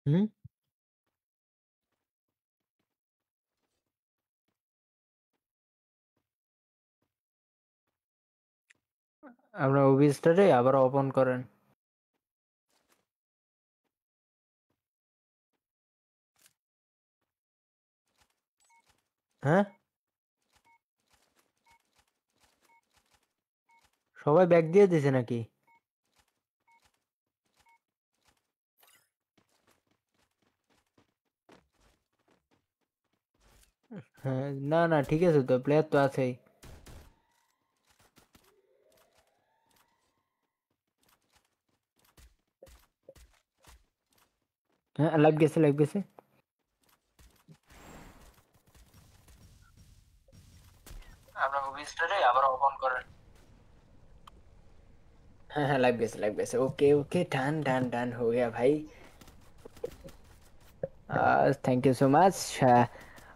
হুম। আপনার ওবিস্টারে আবার ওপেন করেন। হ্যাঁ, সবাই ব্যাক দিয়ে দিছে নাকি? হ্যাঁ, না না ঠিক আছে তো, প্লেয়ার তো আছেই। হ্যাঁ, লাইভ গেছে, লাইভ গেছে। আপনার ওবিস্টারে আবার ওপেন করেন। हाँ हाँ लाइव बेस okay okay done done done हो गया भाई। Thank you so much.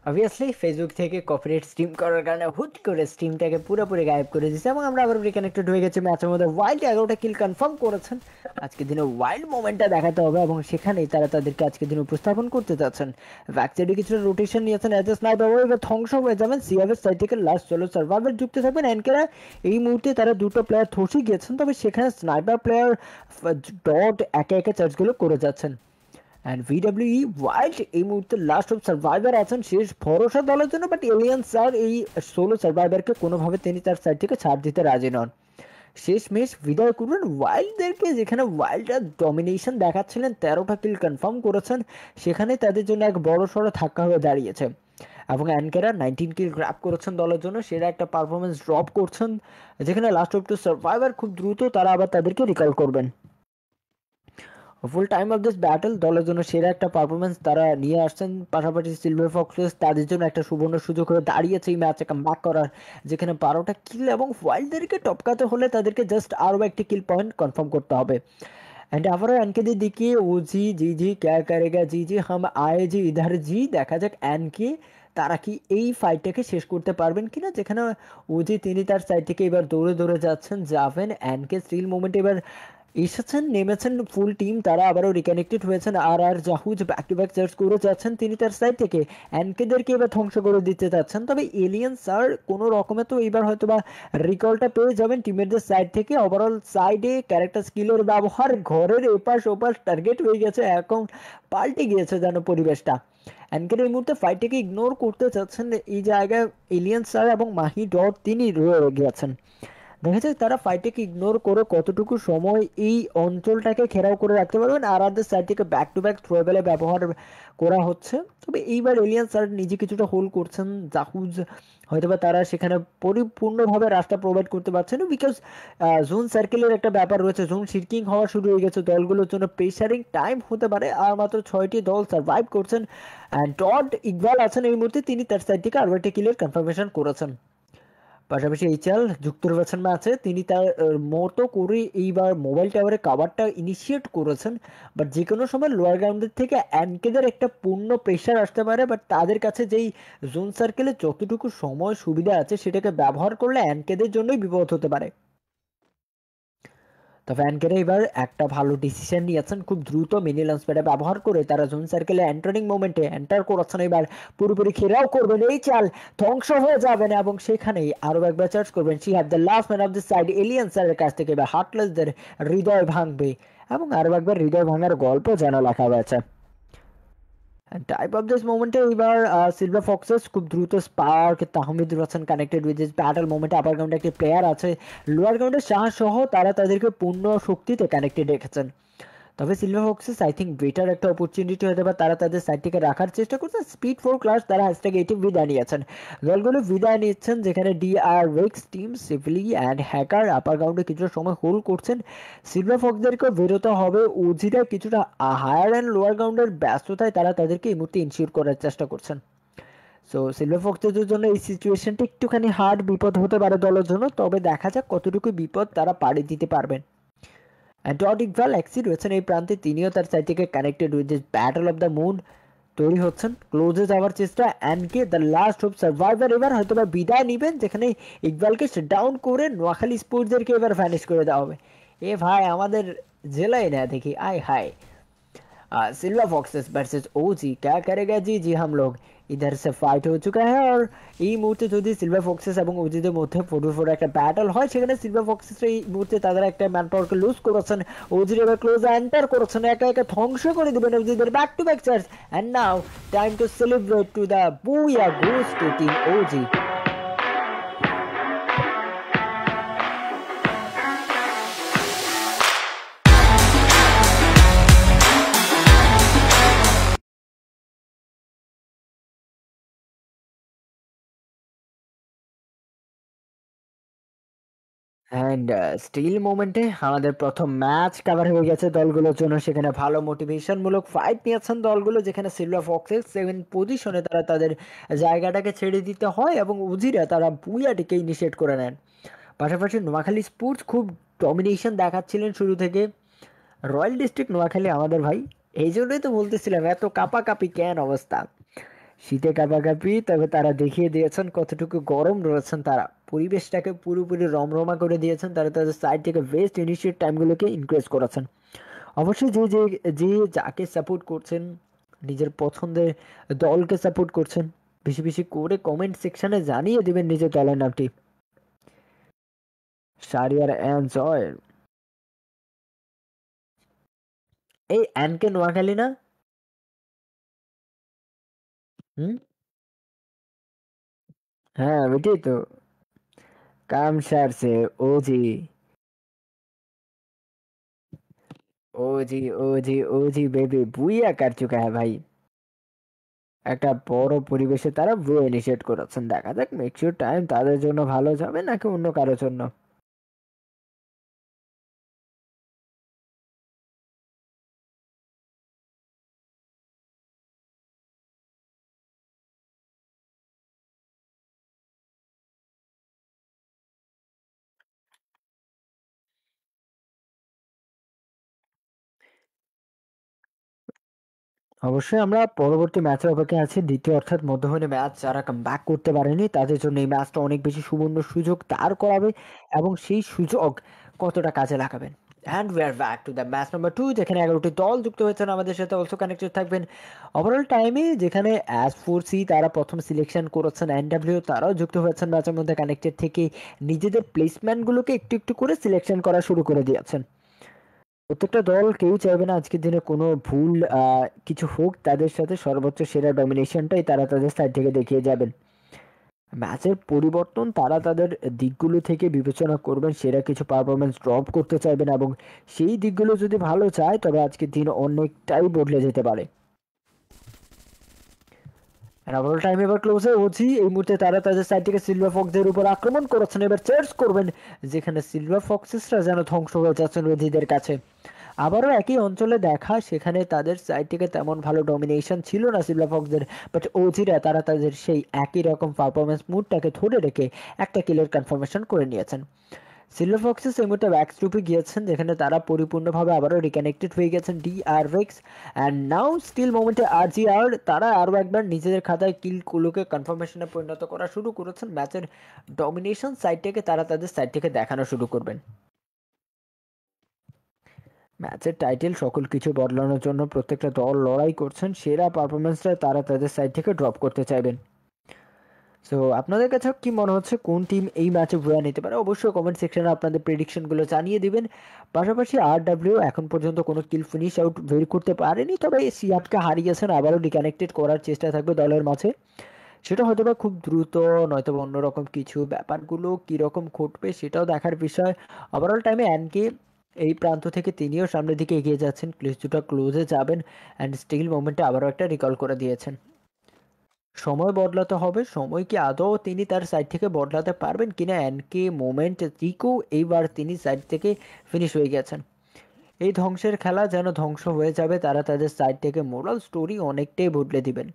Obviously Facebook থেকে কপিরাইট স্ট্রিম করার কারণে হুট করে স্ট্রিমটাকে পুরোপুরি গায়েব করে দিয়েছে এবং আমরা আবার রিকানেক্টেড হয়ে গেছি ম্যাচের মধ্যে। ওয়াইল্ড 11টা কিল কনফার্ম করেছেন। আজকের দিনে ওয়াইল্ড মোমেন্টটা দেখাতে হবে এবং সেখানেই তারা তাদেরকে আজকের দিনে উপস্থাপন করতে যাচ্ছেন। ব্যাকসাইডে কিছুটা রোটেশন নিয়েছেন অ্যাজ এ স্নাইপার, এবার ধ্বংস হয়ে যাবেন সিআরএফ সাইড থেকে। লাস্ট চলো সার্ভাইভার যুক্ত থাকবেন এনকেরা। এই মুহূর্তে তারা দুটো প্লেয়ার থসে গিয়েছেন, তবে সেখানে স্নাইপার প্লেয়ার ডট একে একে চার্জগুলো করে যাচ্ছেন। অ্যান্ড ভিডব্লিউই ওয়াইল্ড এই মুহূর্তে লাস্ট অফ সার্ভাইভার আছেন শেষ ভরসা দলের জন্য, বাট এলিয়ান স্যার এই সোলো সার্ভাইভারকে কোনোভাবে তিনি তার সাইড থেকে ছাড় দিতে রাজি নন। শেষ মেশ বিদায় করবেন ওয়াইল্ডদেরকে, যেখানে ওয়াইল্ডরা ডমিনেশন দেখাচ্ছিলেন, 13টা কিল কনফার্ম করেছেন। সেখানে তাদের জন্য এক বড় সড়ো ধাক্কা হয়ে দাঁড়িয়েছে এবং অ্যানকেরা 19 কিল গ্র্যাপ করেছেন দলের জন্য, সেরা একটা পারফরমেন্স ড্রপ করছেন, যেখানে লাস্ট অফ টু সার্ভাইভার খুব দ্রুত তারা আবার তাদেরকে রিকল করবেন। Full time of this battle দলের জন্য সেরা একটা পারফরমেন্স তারা নিয়ে আসছেন। পাশাপাশি সিলভার ফক্সেস তাদের জন্য একটা সুবর্ণ সুযোগ হয়ে দাঁড়িয়েছে এই ম্যাচে কামব্যাক করার, যেখানে 12টা কিল এবং ওয়াইল্ডদেরকে টপকাতে হলে তাদেরকে জাস্ট আরও একটি কিল পয়েন্ট কনফার্ম করতে হবে। एंड আবারও এনকে দিয়ে দেখিয়ে ও জি জি জি ক্যা করেগা জি জি হাম আয়ে জি ইধার জি, দেখা যাক এনকে তারা কি এই ফাইটটাকে শেষ করতে পারবেন কিনা, যেখানে ওজি তিনি তার সাইড থেকে এবার দৌড়ে দৌড়ে যাচ্ছেন, যাবেন এনকে স্টিল মোমেন্ট এবার এসেছেন, নেমেছেন ফুল টিম, তারা আবারও রিকানেক্টেড হয়েছেন। আর আর জাহুজ ব্যাক টু ব্যাক চার্জ করে যাচ্ছেন তিনি তার সাইড থেকে, এনকেদেরকে এবার ধ্বংস করে দিতে চাচ্ছেন। তবে এলিয়েন স্যার কোনো রকমে তো এবার হয়তো বা রিকলটা পেয়ে যাবেন টিমেরদের সাইড থেকে। ওভারঅল সাইডে ক্যারেক্টার স্কিলের ব্যবহার, ঘরের এপাশ ওপাশ টার্গেট হয়ে গেছে, এখন পাল্টে গিয়েছে যেন পরিবেশটা। এনকের এই মুহূর্তে ফাইটটাকে ইগনোর করতে চাচ্ছেন, এই জায়গায় এলিয়েন স্যার এবং মাহি ডট তিনি রয়ে গিয়েছেন। দেখা যায় তারা ফাইটটাকে ইগনোর করে কতটুকু সময় এই অঞ্চলটাকে ঘেরাও করে রাখতে পারবেন। আর আদার সাইড থেকে ব্যাক টু ব্যাক থ্রোবেলে ব্যবহার করা হচ্ছে, তবে এইবার এলিয়ান স্যার নিজে কিছুটা হোল্ড করছেন। জাহুজ হয়তোবা তারা সেখানে পরিপূর্ণভাবে রাস্তা প্রোভাইড করতে পারছে না, বিকজ জোন সার্কেলের একটা ব্যাপার রয়েছে, জোন শিরকিং হওয়া শুরু হয়ে গেছে দলগুলোর জন্য, প্রেসারিং টাইম হতে পারে। আর মাত্র 6টি দল সার্ভাইভ করছেন অ্যান্ড টড ইকবাল আছেন এই মুহূর্তে, তিনি তার সাইড থেকে আরও একটা কিলের কনফার্মেশন করেছেন। পাশাপাশি এইচএল যুক্ত রয়েছেন ম্যাচে, তিনি তার মতো করে এইবার মোবাইল টাওয়ারে কাভারটা ইনিশিয়েট করেছেন। বাট যে কোনো সময় লোয়ার গ্রাউন্ডের থেকে অ্যানকেদের একটা পূর্ণ প্রেশার আসতে পারে, বাট তাদের কাছে যেই জোন সার্কেলে যতটুকু সময় সুবিধা আছে সেটাকে ব্যবহার করলে অ্যানকেদের জন্যই বিপদ হতে পারে। তবে অ্যানকেরা এবার একটা ভালো ডিসিশন নিয়েছেন, খুব দ্রুত মিনি লঞ্চ প্যাডে ব্যবহার করে তারা জোন সার্কেলে এন্টারিং মোমেন্টে এন্টার করেছেন, এবার পুরোপুরি ঘেরাও করবেন, এই চাল ধ্বংস হয়ে যাবেন এবং সেখানেই আরো একবার চার্জ করবেন। She have the last man of the side এলিয়েন্সারের কাছ থেকে এবার হার্টলেসদের হৃদয় ভাঙবে এবং আরো একবার হৃদয় ভাঙার গল্প যেন লেখা হয়েছে। টাইপ অফ দিস মোমেন্টে এবার সিলভার ফক্সেস খুব দ্রুত স্পার্ক তাহমিদ রয়েছেন কানেক্টেড উইথ দিস ব্যাটল মোমেন্টে। আপার গ্রাউন্ডে একটি প্লেয়ার আছে, লোয়ার গ্রাউন্ডে শাহ সহ তারা তাদেরকে পূর্ণ শক্তিতে কানেক্টেড রেখেছেন। তবে silver foxes I think better একটা অপরচুনিটি হতে পারে, তারা তাদের সাইড থেকে রাখার চেষ্টা করছে। স্পিড ফোর ক্লাস তারা হ্যাশট্যাগ এইটি বিদায় নিয়েছেন, দলগুলো বিদায় নিচ্ছেন, যেখানে ডিআর রেক্স টিম সিভলি অ্যান্ড হ্যাকার আপার গ্রাউন্ডে কিছুটা সময় হোল্ড করছেন। সিলভার ফক্সদেরকেও বেরোতে হবে, ওজিরা কিছুটা হায়ার অ্যান্ড লোয়ার গ্রাউন্ডের ব্যস্ততায় তারা তাদেরকে এই মুহূর্তে ইনশিওর করার চেষ্টা করছেন। সো সিলভার ফক্সদের জন্য এই সিচুয়েশনটা একটুখানি হার্ড, বিপদ হতে পারে দলের জন্য, তবে দেখা যাক কতটুকু বিপদ তারা পাড়ি দিতে পারবেন। ডট ইকবাল এক্সি রয়েছেন এই প্রান্তে, তিনিও তার সাইড থেকে connected with this battle of the moon তৈরি হচ্ছেন, ক্লোজে যাওয়ার চেষ্টা। অ্যান্ডকে দ্য লাস্ট অফ সার্ভাইভার এবার হয়তো বা বিদায় নেবেন, যেখানে ইকবালকে ডাউন করে নোয়াখালী স্পোর্টসদেরকে এবার ভ্যানিশ করে দেওয়া হবে। এ ভাই আমাদের জেলায় না দেখি, আয় হায়। सिल्वा फॉक्सेस वर्सेस ओजी क्या करेगा जी जी हम लोग इधर से ফাইট হয়ে চুকা है और এই মুহূর্তে যদি সিলভার ফক্সেস এবং ওজিদের মধ্যে 4v4 একটা ব্যাটল হয় সেখানে সিলভার ফক্সেস এই মুহূর্তে তাদের একটা ম্যান পাওয়ারকে লুজ করেছেন ওজির এবার ক্লোজ এন্টার করেছেন একা একা ধ্বংস করে দিবেন ওজিদের back to back charge and now time to celebrate to the booyah goes to team OG and still মোমেন্টে আমাদের প্রথম ম্যাচ কভার হয়ে গেছে দলগুলোর জন্য সেখানে ভালো মোটিভেশনমূলক ফাইট নিয়েছেন দলগুলো যেখানে সিলভার ফক্সেস 7 পজিশনে তারা তাদের জায়গাটাকে ছেড়ে দিতে হয় এবং উজিরা তারা বুয়াটিকে ইনিশিয়েট করে নেন পাশাপাশি নোয়াখালী স্পোর্টস খুব ডমিনেশন দেখাচ্ছিলেন শুরু থেকে রয়্যাল ডিস্ট্রিক্ট নোয়াখালী আমাদের ভাই এই জন্যই তো বলতেছিলাম এত কাপাকাপি কেন অবস্থা শীতে কাঁপাকাঁপি তবে তারা দেখিয়ে দিয়েছেন কতটুকু গরম রয়েছেন তারা পরিবেশটাকে পুরোপুরি রমরমা করে দিয়েছেন তারা তাদের সাইড থেকে বেস্ট ইনিশিয়েট টাইমগুলোকে ইনক্রিজ করেছেন অবশ্যই যে যে যে যাকে সাপোর্ট করছেন নিজের পছন্দের দলকে সাপোর্ট করছেন বেশি বেশি করে কমেন্ট সেকশনে জানিয়ে দিবেন নিজের দলের নামটি শারিয়ার অ্যান্ড জয় এই অ্যানকে নোয়াখালী না হুম হ্যাঁ বেটি তো काम सर से ओजी ओजी ओजी ओजी बेबी बुइया कर चुका है भाई একটা বড় পরিবেশে তারা ব্রো ইনিশিয়েট করেছেন দেখা যাক মেক শিওর টাইম তাদের জন্য ভালো যাবে নাকি অন্য কারোর জন্য অবশ্যই আমরা পরবর্তী ম্যাচের অপেক্ষায় আছি দ্বিতীয় অর্থাৎ মধ্যমণি ম্যাচ যারা কামব্যাক করতে পারেনি তাদের জন্য এই ম্যাচটা অনেক বেশি সুবর্ণ সুযোগ দাঁড় করাবে এবং সেই সুযোগ কতটা কাজে লাগাবেন and we are back to the match number 2 যেখানে 11টি দল যুক্ত হয়েছেন আমাদের সাথে অলসো কানেক্টেড থাকবেন ওভারঅল টাইমে যেখানে অ্যাজ ফোর সি তারা প্রথম সিলেকশন করেছেন এনডব্লিউ তারাও যুক্ত হয়েছেন ম্যাচের মধ্যে কানেক্টেড থেকে নিজেদের প্লেসমেন্টগুলোকে একটু একটু করে সিলেকশন করা শুরু করে দিয়েছেন প্রত্যেকটা দল কেউ চাইবে না আজকের দিনে কোনো ভুল কিছু হোক তাদের সাথে সর্বোচ্চ সেরা ডমিনেশনটাই তারা তাদের সাইড থেকে দেখিয়ে যাবেন ম্যাচের পরিবর্তন তারা তাদের দিকগুলো থেকে বিবেচনা করবেন সেরা কিছু পারফরমেন্স ড্রপ করতে চাইবেন এবং সেই দিকগুলো যদি ভালো চায় তবে আজকের দিন অনেকটাই বদলে যেতে পারে ওভারঅল টাইম এবার ক্লোজে ওজি এই মুহূর্তে তারা তাদের সাইড থেকে সিলভার ফক্সদের উপর আক্রমণ করেছেন এবার চার্জ করবেন যেখানে সিলভার ফক্সেসরা যেন ধ্বংস হয়ে যাচ্ছেন ওজিদের কাছে আবারও একই অঞ্চলে দেখা সেখানে তাদের সাইড থেকে তেমন ভালো ডমিনেশন ছিল না সিলভার ফক্সদের বাট ওজিরা তারা তাদের সেই একই রকম পারফরমেন্স মুডটাকে ধরে রেখে একটা কিলের কনফার্মেশন করে নিয়েছেন সিলভার ফক্সেস এই মুহূর্তে ব্যাক স্টুপে গিয়েছেন যেখানে তারা পরিপূর্ণভাবে আবারও রিকানেক্টেড হয়ে গেছেন ডিআর রিক্স অ্যান্ড নাও স্টিল মোমেন্টে আরজিআর তারা আরও একবার নিজেদের খাতায় কিলগুলোকে কনফার্মেশনে পরিণত করা শুরু করেছেন ম্যাচের ডমিনেশন সাইডটাকে তারা তাদের সাইড থেকে দেখানো শুরু করবেন ম্যাচের টাইটেল সকল কিছু বদলানোর জন্য প্রত্যেকটা দল লড়াই করছেন সেরা পারফরমেন্সটা তারা তাদের সাইড থেকে ড্রপ করতে চাইবেন সো আপনাদের কাছে কি মনে হচ্ছে কোন টিম এই ম্যাচে ভুয়া নিতে পারে অবশ্যই কমেন্ট সেকশনে আপনাদের প্রেডিকশনগুলো জানিয়ে দিবেন পাশাপাশি আরডব্লিউ এখন পর্যন্ত কোনো কিল ফিনিশ আউট বের করতে পারেনি তবে সিয়াটকে হারিয়েছেন আবারও রিকানেক্টেড করার চেষ্টা থাকবে দলের মাঝে সেটা হয়তো বা খুব দ্রুত নয়তো বা অন্যরকম কিছু ব্যাপারগুলো কীরকম ঘটবে সেটাও দেখার বিষয় ওভারঅল টাইমে অ্যানকে এই প্রান্ত থেকে তিনিও সামনের দিকে এগিয়ে যাচ্ছেন কিছুটা ক্লোজে যাবেন অ্যান্ড স্টিল মোমেন্টে আবারও একটা রিকল করে দিয়েছেন সময় বদলাতে হবে সময় কি আদৌ তিনি তার সাইড থেকে বদলাতে পারবেন কিনা এনকে মোমেন্ট রিকো এইবার তিনি সাইড থেকে ফিনিশ হয়ে গেছেন এই ধ্বংসের খেলা যেন ধ্বংস হয়ে যাবে তারা তাদের সাইড থেকে মোরাল স্টোরি অনেকটাই বদলে দিবেন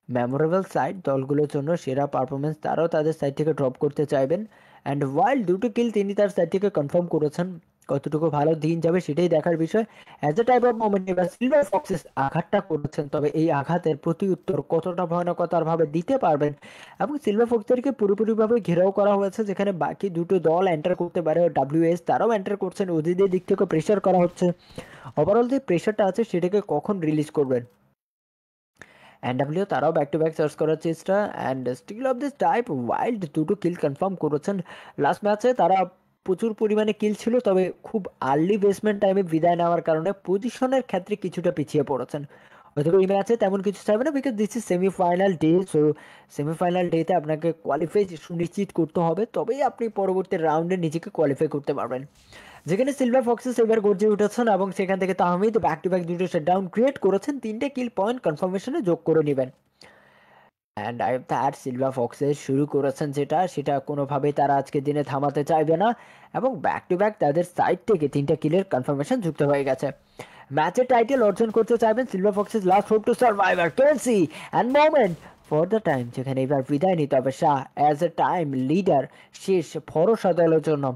মেমোরেবল সাইড দলগুলোর জন্য সেরা পারফরমেন্স তারাও তাদের সাইড থেকে ড্রপ করতে চাইবেন অ্যান্ড ওয়াইল্ড দুটো কিল তিনি তার সাইড থেকে কনফার্ম করেছেন কতটুকু ভালো দিন যাবে সেটাই দেখার বিষয়। As a type of moment এবার সিলভার ফক্সেস আঘাতটা করেছেন, তবে এই আঘাতের প্রতি উত্তর কতটা ভয়ানকতার ভাবে দিতে পারবেন। এবং সিলভার ফক্সদেরকে পুরোপুরিভাবে ঘেরাও করা হয়েছে, যেখানে বাকি দুটো দল এন্টার করতে পারে, ডাব্লিউএস তারাও এন্টার করছেন, ওদের দিক থেকে প্রেশার করা হচ্ছে। ওভারঅল যে প্রেশারটা আছে সেটাকে কখন রিলিজ করবেন। এনডব্লিউ তারাও ব্যাক টু ব্যাক সার্চ করার চেষ্টা, and still of this type wild দুটো কিল কনফার্ম করেছেন। লাস্ট ম্যাচে তারা প্রচুর পরিমাণে কিল ছিল, তবে খুব আর্লি বেসমেন্ট টাইমে বিদায় নেওয়ার কারণে পজিশনের ক্ষেত্রে কিছুটা পিছিয়ে পড়েছেন। হয়তো এই ম্যাচে তেমন কিছু চাইবে না, because this is semifinal day. So semifinal ডেতে আপনাকে কোয়ালিফাই সুনিশ্চিত করতে হবে, তবেই আপনি পরবর্তী রাউন্ডে নিজেকে কোয়ালিফাই করতে পারবেন। যেখানে সিলভার ফক্সেস এবার গর্জে উঠেছেন এবং সেখান থেকে তাহমিদ ব্যাক টু ব্যাক দুটো ডাউন ক্রিয়েট করেছেন, 3টে কিল পয়েন্ট কনফার্মেশনে যোগ করে নেবেন। অ্যান্ড তার সিলভার ফক্সেস শুরু করেছেন সেটা কোনোভাবেই তারা আজকে দিনে থামাতে চাইবে না, এবং ব্যাক টু ব্যাক তাদের সাইড থেকে 3টে কিলের কনফার্মেশন যুক্ত হয়ে গেছে। ম্যাচের টাইটেল অর্জন করতে চাইবেন silver foxes, last hope to survivor Kelsey and moment for the time, যেখানে এবার বিদায় নিতে হবে Shah as a time leader. শেষ ভরসা দলের জন্য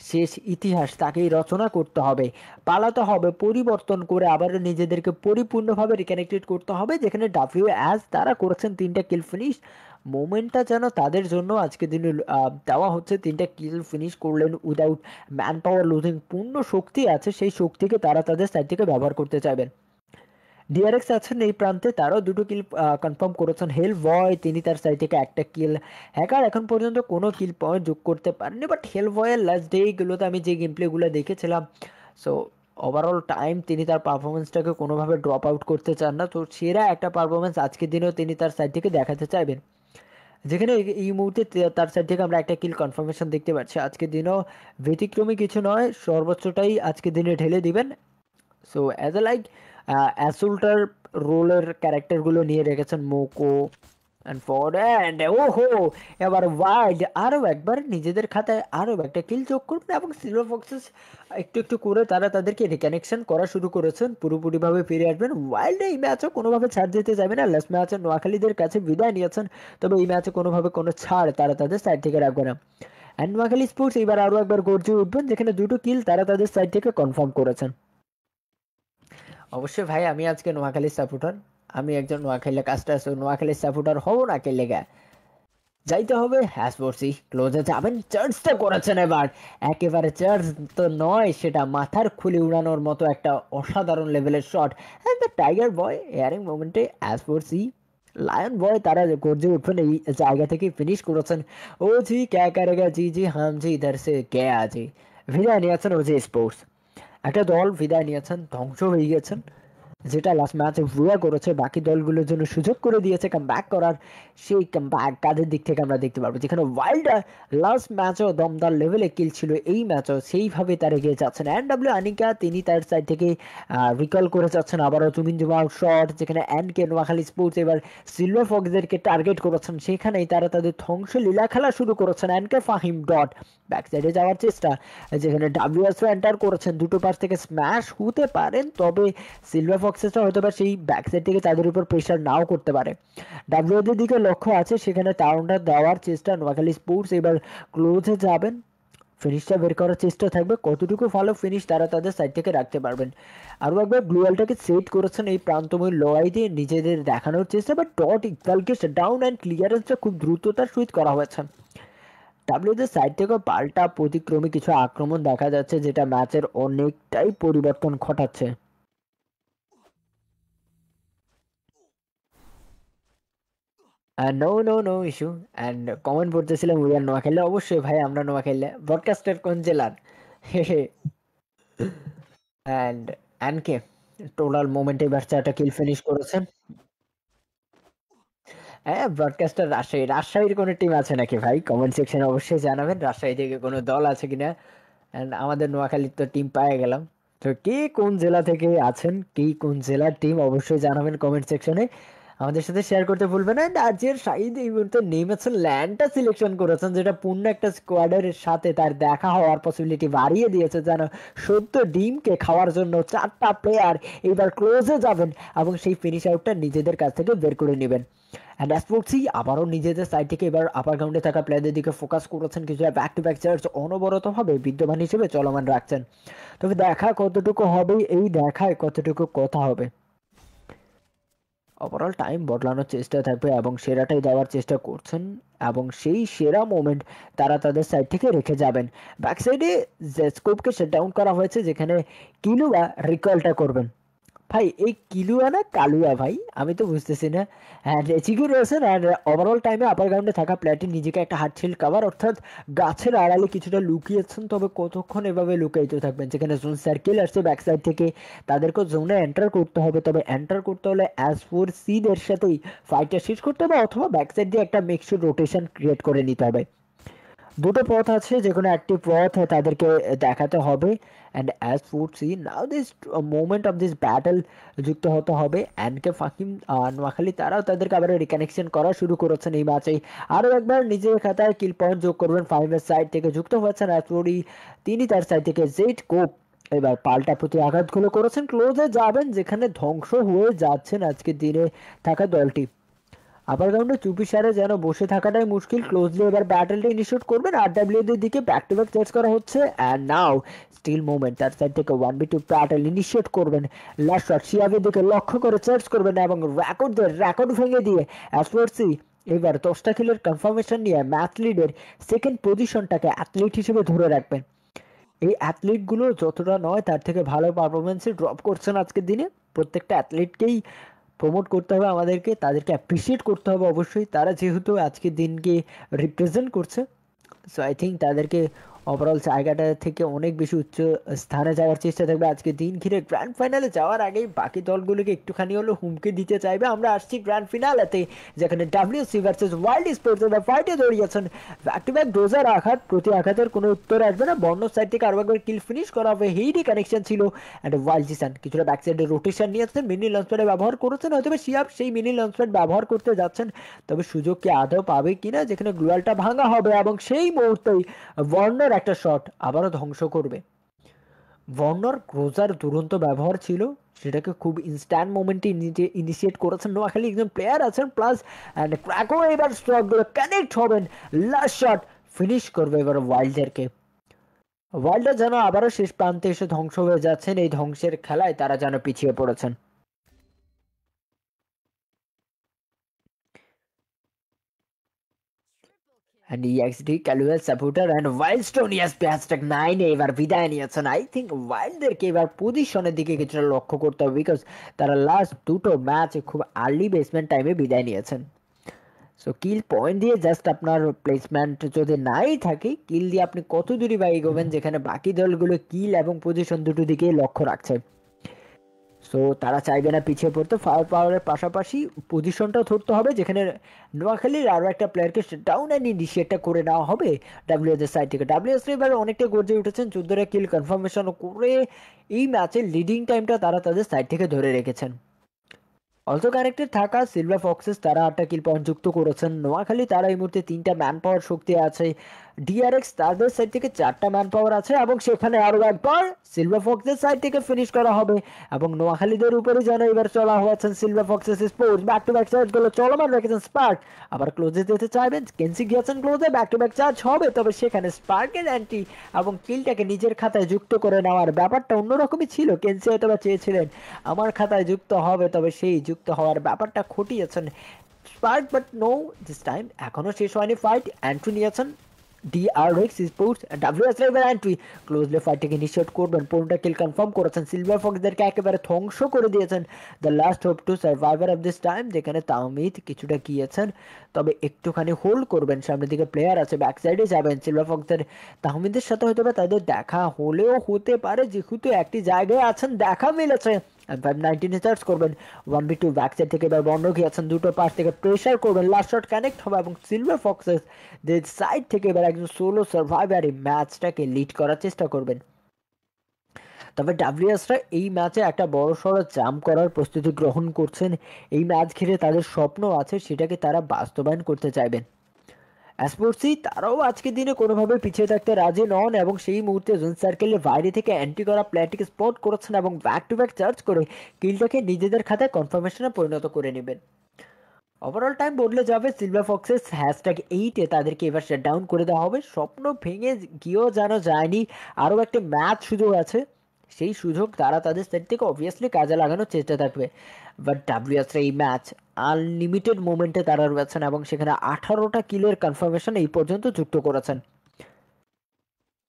শেষ ইতিহাস তাকেই রচনা করতে হবে, পালাতে হবে, পরিবর্তন করে আবারও নিজেদেরকে পরিপূর্ণভাবে রিকানেক্টেড করতে হবে, যেখানে ডাব্লিউ অ্যাজ তারা করেছেন 3টে কিল ফিনিশ। মোমেন্টটা যেন তাদের জন্য আজকে দিনে দেওয়া হচ্ছে, 3টে কিল ফিনিশ করলেন উইদাউট ম্যান পাওয়ার লুজিং। পূর্ণ শক্তি আছে, সেই শক্তিকে তারা তাদের সাইড থেকে ব্যবহার করতে চাইবেন। ডিআরএক্স আছেন এই প্রান্তে, তারাও দুটো কিল কনফার্ম করেছেন। হেল ভয় তিনি তার সাইড থেকে একটা কিল, হ্যাকার এখন পর্যন্ত কোনো কিল পয়েন্ট যোগ করতে পারেনি, বাট হেল ভয়ের লাস্ট ডেগুলোতে আমি যে গেম প্লেগুলো দেখেছিলাম, সো ওভারঅল টাইম তিনি তার পারফরমেন্সটাকে কোনোভাবে ড্রপ আউট করতে চান না। তো সেরা একটা পারফরমেন্স আজকের দিনেও তিনি তার সাইড থেকে দেখাতে চাইবেন, যেখানে এই মুহূর্তে তার সাইড থেকে আমরা একটা কিল কনফার্মেশন দেখতে পাচ্ছি। আজকের দিনও ব্যতিক্রমী কিছু নয়, সর্বোচ্চটাই আজকের দিনে ঢেলে দিবেন। সো অ্যাজ এ লাইক অ্যাসুল্টার রোলের ক্যারেক্টারগুলো নিয়ে রেখেছেন মোকো অ্যান্ড ফর অ্যান্ড ওহো, এবার ওয়াইল্ড আরও একবার নিজেদের খাতায় আরও একটা কিল যোগ করবেন, এবং সিলভার ফক্সেস একটু একটু করে তারা তাদেরকে রিকানেকশন করা শুরু করেছেন, পুরোপুরিভাবে ফিরে আসবেন। ওয়াইল্ড এই ম্যাচও কোনোভাবে ছাড় দিতে যাবে না, লাস্ট ম্যাচে নোয়াখালীদের কাছে বিদায় নিয়েছেন, তবে এই ম্যাচে কোনোভাবে কোনো ছাড় তারা তাদের সাইড থেকে রাখবে না। অ্যান্ড নোয়াখালী স্পোর্টস এবার আরও একবার গর্জে উঠবেন, যেখানে দুটো কিল তারা তাদের সাইড থেকে কনফার্ম করেছেন। অবশ্যই ভাই, আমি আজকে নোয়াখালীর সাপোর্টার, আমি একজন নোয়াখালী কাজটা আছে, নোয়াখালীর সাপোর্টার হবো না কে লেগা যাইতে হবে। হ্যাস পড়ছি ক্লোজে যাবেন, চার্জটা করেছেন এবার, একেবারে চার্জ তো নয়, সেটা মাথার খুলি উড়ানোর মতো একটা অসাধারণ লেভেলের শট। হ্যাঁ, টাইগার বয় এয়ারিং মোমেন্টে অ্যাজ পড়ছি লায়ন বয় তারা গর্জে উঠবেন, এই জায়গা থেকে ফিনিশ করেছেন। ও জি ক্যা করেগা, জি জি হাম জি ইধার সে কে আজি বিদায় নিয়েছেন ওজি স্পোর্টস। একটা দল বিদায় নিয়েছেন, ধ্বংস হয়ে গেছেন, যেটা লাস্ট ম্যাচে ভুয়া করেছে, বাকি দলগুলোর জন্য সুযোগ করে দিয়েছে কাম ব্যাক করার। সেই কাম ব্যাক কাদের দিক থেকে আমরা দেখতে পারবো, যেখানে ওয়াইল্ড লাস্ট ম্যাচও দমদার লেভেলে কিল ছিল, এই ম্যাচও সেইভাবে তার এগিয়ে যাচ্ছেন। ডাব্লিউ আনিকা তিনি তার সাইড থেকে রিকল করে যাচ্ছেন আবারও তুমিন জুমার শট, যেখানে কে নোয়াখালী স্পোর্টস এবার সিলভার ফক্সদেরকে টার্গেট করেছেন, সেখানেই তারা তাদের ধ্বংস লীলা খেলা শুরু করেছেন। কে ফাহিম ডট ব্যাক সাইডে যাওয়ার চেষ্টা, যেখানে ডাব্লিউএসও এন্টার করেছেন, দুটো পাশ থেকে স্ম্যাশ হতে পারেন, তবে সিলভার ফক্সেসটা হয়তো বা সেই ব্যাক সাইড থেকে তাদের উপর প্রেশার নাও করতে পারে। ডাব্লিউদের দিকে লক্ষ্য আছে, সেখানে টাউনটা দেওয়ার চেষ্টা, নোয়াখালী স্পোর্টস এবার ক্লোজে যাবেন, ফিনিশটা বের করার চেষ্টা থাকবে, কতটুকু ভালো ফিনিশ তারা তাদের সাইড থেকে রাখতে পারবেন। আরও একবার গ্লুয়ালটাকে সেট করেছেন এই প্রান্তময় লড়াই দিয়ে নিজেদের দেখানোর চেষ্টা, বাট ডট ইকুয়ালকে ডাউন অ্যান্ড ক্লিয়ারেন্সটা খুব দ্রুততার সহিত করা হয়েছে। ডাব্লিউদের সাইড থেকে পাল্টা প্রতিক্রমী কিছু আক্রমণ দেখা যাচ্ছে, যেটা ম্যাচের অনেকটাই পরিবর্তন ঘটাচ্ছে। No no no issue. And comment পড়তেছিলাম উই আর নোয়াখালী, অবশ্যই ভাই আমরা নোয়াখালী। ব্রডকাস্টার কোন জেলার? অ্যান্ড অ্যানকে টোটাল মোমেন্টে এবার 4টা কিল ফিনিশ করেছেন। হ্যাঁ, ব্রডকাস্টার রাজশাহী, রাজশাহীর কোনো টিম আছে নাকি ভাই? কমেন্ট সেকশনে অবশ্যই জানাবেন রাজশাহী থেকে কোনো দল আছে কিনা। অ্যান্ড আমাদের নোয়াখালীর তো টিম পেয়ে গেলাম। তো কে কোন জেলা থেকে আছেন, কে কোন জেলার টিম অবশ্যই জানাবেন কমেন্ট সেকশনে, আমাদের সাথে শেয়ার করতে ভুলবেন না। আজকের শাহিদ এই মুহূর্তে নেমেছেন, ল্যান্ডটা সিলেকশন করেছেন, যেটা পূর্ণ একটা স্কোয়াডের সাথে তার দেখা হওয়ার পসিবিলিটি বাড়িয়ে দিয়েছে, যেন সত্য ডিমকে খাওয়ার জন্য 4টা প্লেয়ার এবার ক্লোজে যাবেন এবং সেই ফিনিশ আউটটা নিজেদের কাছ থেকে বের করে নেবেন। অ্যান্ড স্পোর্টসই আবারও নিজেদের সাইড থেকে এবার আপার গ্রাউন্ডে থাকা প্লেয়ারদের দিকে ফোকাস করেছেন, কিছুটা ব্যাক টু ব্যাক চার্জ অনবরতভাবে বিদ্যমান হিসেবে চলমান রাখছেন। তবে দেখা কতটুকু হবে, এই দেখায় কতটুকু কথা হবে। ওভারঅল টাইম বদলানোর চেষ্টা থাকবে এবং সেরাটাই দেওয়ার চেষ্টা করছেন, এবং সেই সেরা মোমেন্ট তারা তাদের সাইড থেকে রেখে যাবেন। ব্যাক সাইডে যে স্কোপকে শাট ডাউন করা হয়েছে, যেখানে কিলুয়া রিকলটা করবেন। ভাই এই কিলুয়া না কালুয়া ভাই, আমি তো বুঝতেছি না। অ্যান্ড এচিকিউ রয়েছেন, অ্যান্ড ওভারঅল টাইমে আপার গ্রাউন্ডে থাকা প্লেয়ারটি নিজেকে একটা হার্টশিল্ড কাভার অর্থাৎ গাছের আড়ালে কিছুটা লুকিয়েছেন। তবে কতক্ষণ এভাবে লুকাইতে থাকবেন, যেখানে জোন সার্কেল আসছে ব্যাক সাইড থেকে, তাদেরকে জোনে এন্টার করতে হবে। তবে এন্টার করতে হলে অ্যাজ ফোর সিদের সাথেই ফাইটটা শেষ করতে হবে, অথবা ব্যাক সাইড দিয়ে একটা মিক্সড রোটেশন ক্রিয়েট করে নিতে হবে। দুটো পথ আছে, যে কোনো একটি পথ তাদেরকে দেখাতে হবে। And as food see now this moment of this battle যুক্ত হতে হবে এনকে ফাকিম নোয়াখালী, তারাও তাদেরকে আবার রিকানেকশন করা শুরু করেছেন এই ম্যাচেই। আরও একবার নিজের খাতায় কিল পয়েন্ট যোগ করবেন, ফাইভের সাইড থেকে যুক্ত হচ্ছেন অ্যাসফোর্ডি, তিনি তার সাইড থেকে জেড কোপ এবার পাল্টা প্রতি আঘাতগুলো করেছেন, ক্লোজে যাবেন, যেখানে ধ্বংস হয়ে যাচ্ছেন আজকের দিনে থাকা দলটি। আপার গ্রাউন্ডে চুপিসারে যেন বসে থাকাটাই মুশকিল, ক্লোজলি এবার ব্যাটেলটা ইনিশিয়েট করবেন, আরডব্লিউ এর দিকে ব্যাক টু ব্যাক চার্জ করা হচ্ছে। অ্যান্ড নাও স্টিল মুভমেন্ট, তার সাইড থেকে 1v2 ব্যাটেল ইনিশিয়েট করবেন, লাস্ট শট শিয়াবের দিকে লক্ষ্য করে চার্জ করবেন এবং রেকর্ড ভেঙে দিয়ে অ্যাসওয়ার্সি এবার 10টা কিলের কনফার্মেশন নিয়ে ম্যাচ লিডের সেকেন্ড পজিশনটাকে অ্যাথলিট হিসেবে ধরে রাখবেন। এই অ্যাথলিটগুলো যতটা নয় তার থেকে ভালো পারফরমেন্সে ড্রপ করছেন আজকের দিনে। প্রত্যেকটা অ্যাথলিটকেই প্রমোট করতে হবে আমাদেরকে, তাদেরকে অ্যাপ্রিসিয়েট করতে হবে অবশ্যই, তারা যেহেতু আজকের দিনকে রিপ্রেজেন্ট করছে। সো আই থিঙ্ক তাদেরকে ওভারঅল জায়গাটা থেকে অনেক বেশি উচ্চ স্থানে যাওয়ার চেষ্টা থাকবে। আজকে দিন ঘিরে গ্র্যান্ড ফাইনালে যাওয়ার আগেই বাকি দলগুলোকে একটুখানি হলেও হুমকি দিতে চাইবে। আমরা আসছি গ্র্যান্ড ফিনালেতে, যেখানে ডাব্লিউসি ভার্সেস ওয়াইল্ড স্পোর্টস ফাইটে দৌড়িয়েছেন। ব্যাক টু ব্যাক ডোজার আঘাত, প্রতি আঘাতের কোনো উত্তর আসবে না, বর্ণ সাইড থেকে আরও একবার কিল ফিনিশ করা হবে, হেইডি কানেকশন ছিল। অ্যান্ড ওয়াইল্ড জিসান কিছুটা ব্যাক সাইডে রোটেশন নিয়েছেন, মিনি লঞ্চপ্যাডে ব্যবহার করেছেন, হয়তো শিয়াব সেই মিনি লঞ্চপ্যাড ব্যবহার করতে যাচ্ছেন, তবে সুযোগ কি আদৌ পাবে কিনা, যেখানে গ্লোয়ালটা ভাঙা হবে এবং সেই মুহূর্তেই ওয়ার্নার একটা শট আবারও ধ্বংস করবে। ওয়ার্নার ক্রোজার দুরন্ত ব্যবহার ছিল, সেটাকে খুব ইনস্ট্যান্ট মোমেন্টে ইনিশিয়েট করেছেন নোয়াখালী একজন প্লেয়ার আছেন প্লাস। অ্যান্ড ক্র্যাকো এবার স্ট্রোকগুলো কানেক্ট হবেন, লাস্ট শট ফিনিশ করবে এবার ওয়াইল্ডারকে। ওয়াইল্ডার যেন আবারও শেষ প্রান্তে এসে ধ্বংস হয়ে যাচ্ছেন, এই ধ্বংসের খেলায় তারা যেন পিছিয়ে পড়েছেন। And EXD, Caluel, Saputer and Wildstone, yes, hashtag 9 এবার বিদায় নিয়েছেন। আই থিঙ্ক ওয়াইল্ডদেরকে এবার পজিশনের দিকে কিছুটা লক্ষ্য করতে হবে, বিকজ তারা লাস্ট দুটো ম্যাচে খুব আর্লি বেসমেন্ট টাইমে বিদায় নিয়েছেন। সো কিল পয়েন্ট দিয়ে জাস্ট আপনার প্লেসমেন্ট যদি নাই থাকে, কিল দিয়ে আপনি কত দূরই বা এগোবেন, যেখানে বাকি দলগুলো কিল এবং পজিশন দুটো দিকেই লক্ষ্য রাখছে। সো তারা চাইবে না পিছিয়ে পড়তে, ফায়ার পাওয়ারের পাশাপাশি পজিশনটাও ধরতে হবে, যেখানে নোয়াখালীর আরও একটা প্লেয়ারকে ডাউন অ্যান্ড ইনিশিয়েটটা করে নেওয়া হবে ডাব্লিউএস এর সাইড থেকে। ডাব্লিউএস এবার অনেকটা গর্জে উঠেছেন, 14টা কিল কনফার্মেশন করে এই ম্যাচের লিডিং টাইমটা তারা তাদের সাইড থেকে ধরে রেখেছেন। অলসো কানেক্টেড থাকা সিলভার ফক্সেস, তারা 8টা কিল পয়েন্ট যুক্ত করেছেন। নোয়াখালী তারা এই মুহূর্তে 3টা ম্যান পাওয়ার শক্তি আছে, ডিআরএক্স তাদের সাইড থেকে 4টা ম্যান পাওয়ার আছে, এবং সেখানে আরো একবার সিলভার ফক্সের সাইড থেকে ফিনিশ করা হবে। এবং নোয়াখালীদের উপরে যেন এবার চলা হয়েছেন silver foxes sports, back to back charge গুলো চলমান রেখেছেন স্পার্ক, আবার ক্লোজে যেতে চাইবেন, কেন্সি গিয়েছেন ক্লোজে, ব্যাক টু ব্যাক চার্জ হবে, তবে সেখানে স্পার্কের অ্যান্টি এবং কিলটাকে নিজের খাতায় যুক্ত করে নেওয়ার ব্যাপারটা অন্যরকমই ছিল। কেন্সি হয়তো বা চেয়েছিলেন আমার খাতায় যুক্ত হবে, তবে সেই যুক্ত হওয়ার ব্যাপারটা ঘটিয়েছেন spark, but no this time. এখনো শেষ হয়নি ফাইট, অ্যান্ট্রি নিয়েছেন ডিআরএক্স স্পোর্টস, ডাব্লিউএস এর এন্ট্রি, ক্লোজলি ফাইটটাকে ইনিশিয়েট করবেন, 15টা কিল কনফার্ম করেছেন, সিলভার ফক্সদেরকে একেবারে ধ্বংস করে দিয়েছেন। The last hope to survivor of this time, যেখানে তাওমিদ কিছুটা গিয়েছেন, তবে একটুখানি হোল্ড করবেন, সামনের দিকে প্লেয়ার আছে, ব্যাক সাইডে যাবেন সিলভার ফক্সের। তাহমিদের সাথে হয়তো তাদের দেখা হলেও হতে পারে, যেহেতু একটি জায়গায় আছেন, দেখা মিলেছে। 519 চার্জ করবেন, 1v2 ব্যাক সাইড থেকে এবার বন্ধ গিয়েছেন, দুটো পাশ থেকে প্রেসার করবেন, লাস্ট শট কানেক্ট হবে এবং সিলভার ফক্সেস দের সাইড থেকে এবার একজন সোলো সার্ভাইভার এই ম্যাচটাকে লিড করার চেষ্টা করবেন। তবে ডাব্লিউএসরা এই ম্যাচে একটা বড় সড়ো জাম্প করার প্রস্তুতি গ্রহণ করছেন, এই ম্যাচ ঘিরে তাদের স্বপ্ন আছে, সেটাকে তারা বাস্তবায়ন করতে চাইবেন। স্পোর্টসি তারাও আজকের দিনে কোনোভাবে পিছিয়ে থাকতে রাজি নন, এবং সেই মুহূর্তে জোন সার্কেলের বাইরে থেকে অ্যান্টি করা প্লেয়ারটিকে স্পট করেছেন এবং ব্যাক টু ব্যাক চার্জ করে কিলটাকে নিজেদের খাতায় কনফার্মেশনে পরিণত করে নেবেন। ওভারঅল টাইম বদলে যাবে। সিলভার ফক্সেস #8-এ তাদেরকে এবার ডাউন করে দেওয়া হবে। স্বপ্ন ভেঙে গিয়েও যেন যায়নি, আরও একটা ম্যাচ সুযোগ আছে, সেই সুযোগ তারা তাদের সাইড থেকে অবভিয়াসলি কাজে লাগানোর চেষ্টা থাকবে। বাট ডাব্লিউএসরা এই ম্যাচ আনলিমিটেড মোমেন্টে তারা রয়েছেন এবং সেখানে 18টা কিলের কনফার্মেশন এই পর্যন্ত যুক্ত করেছেন।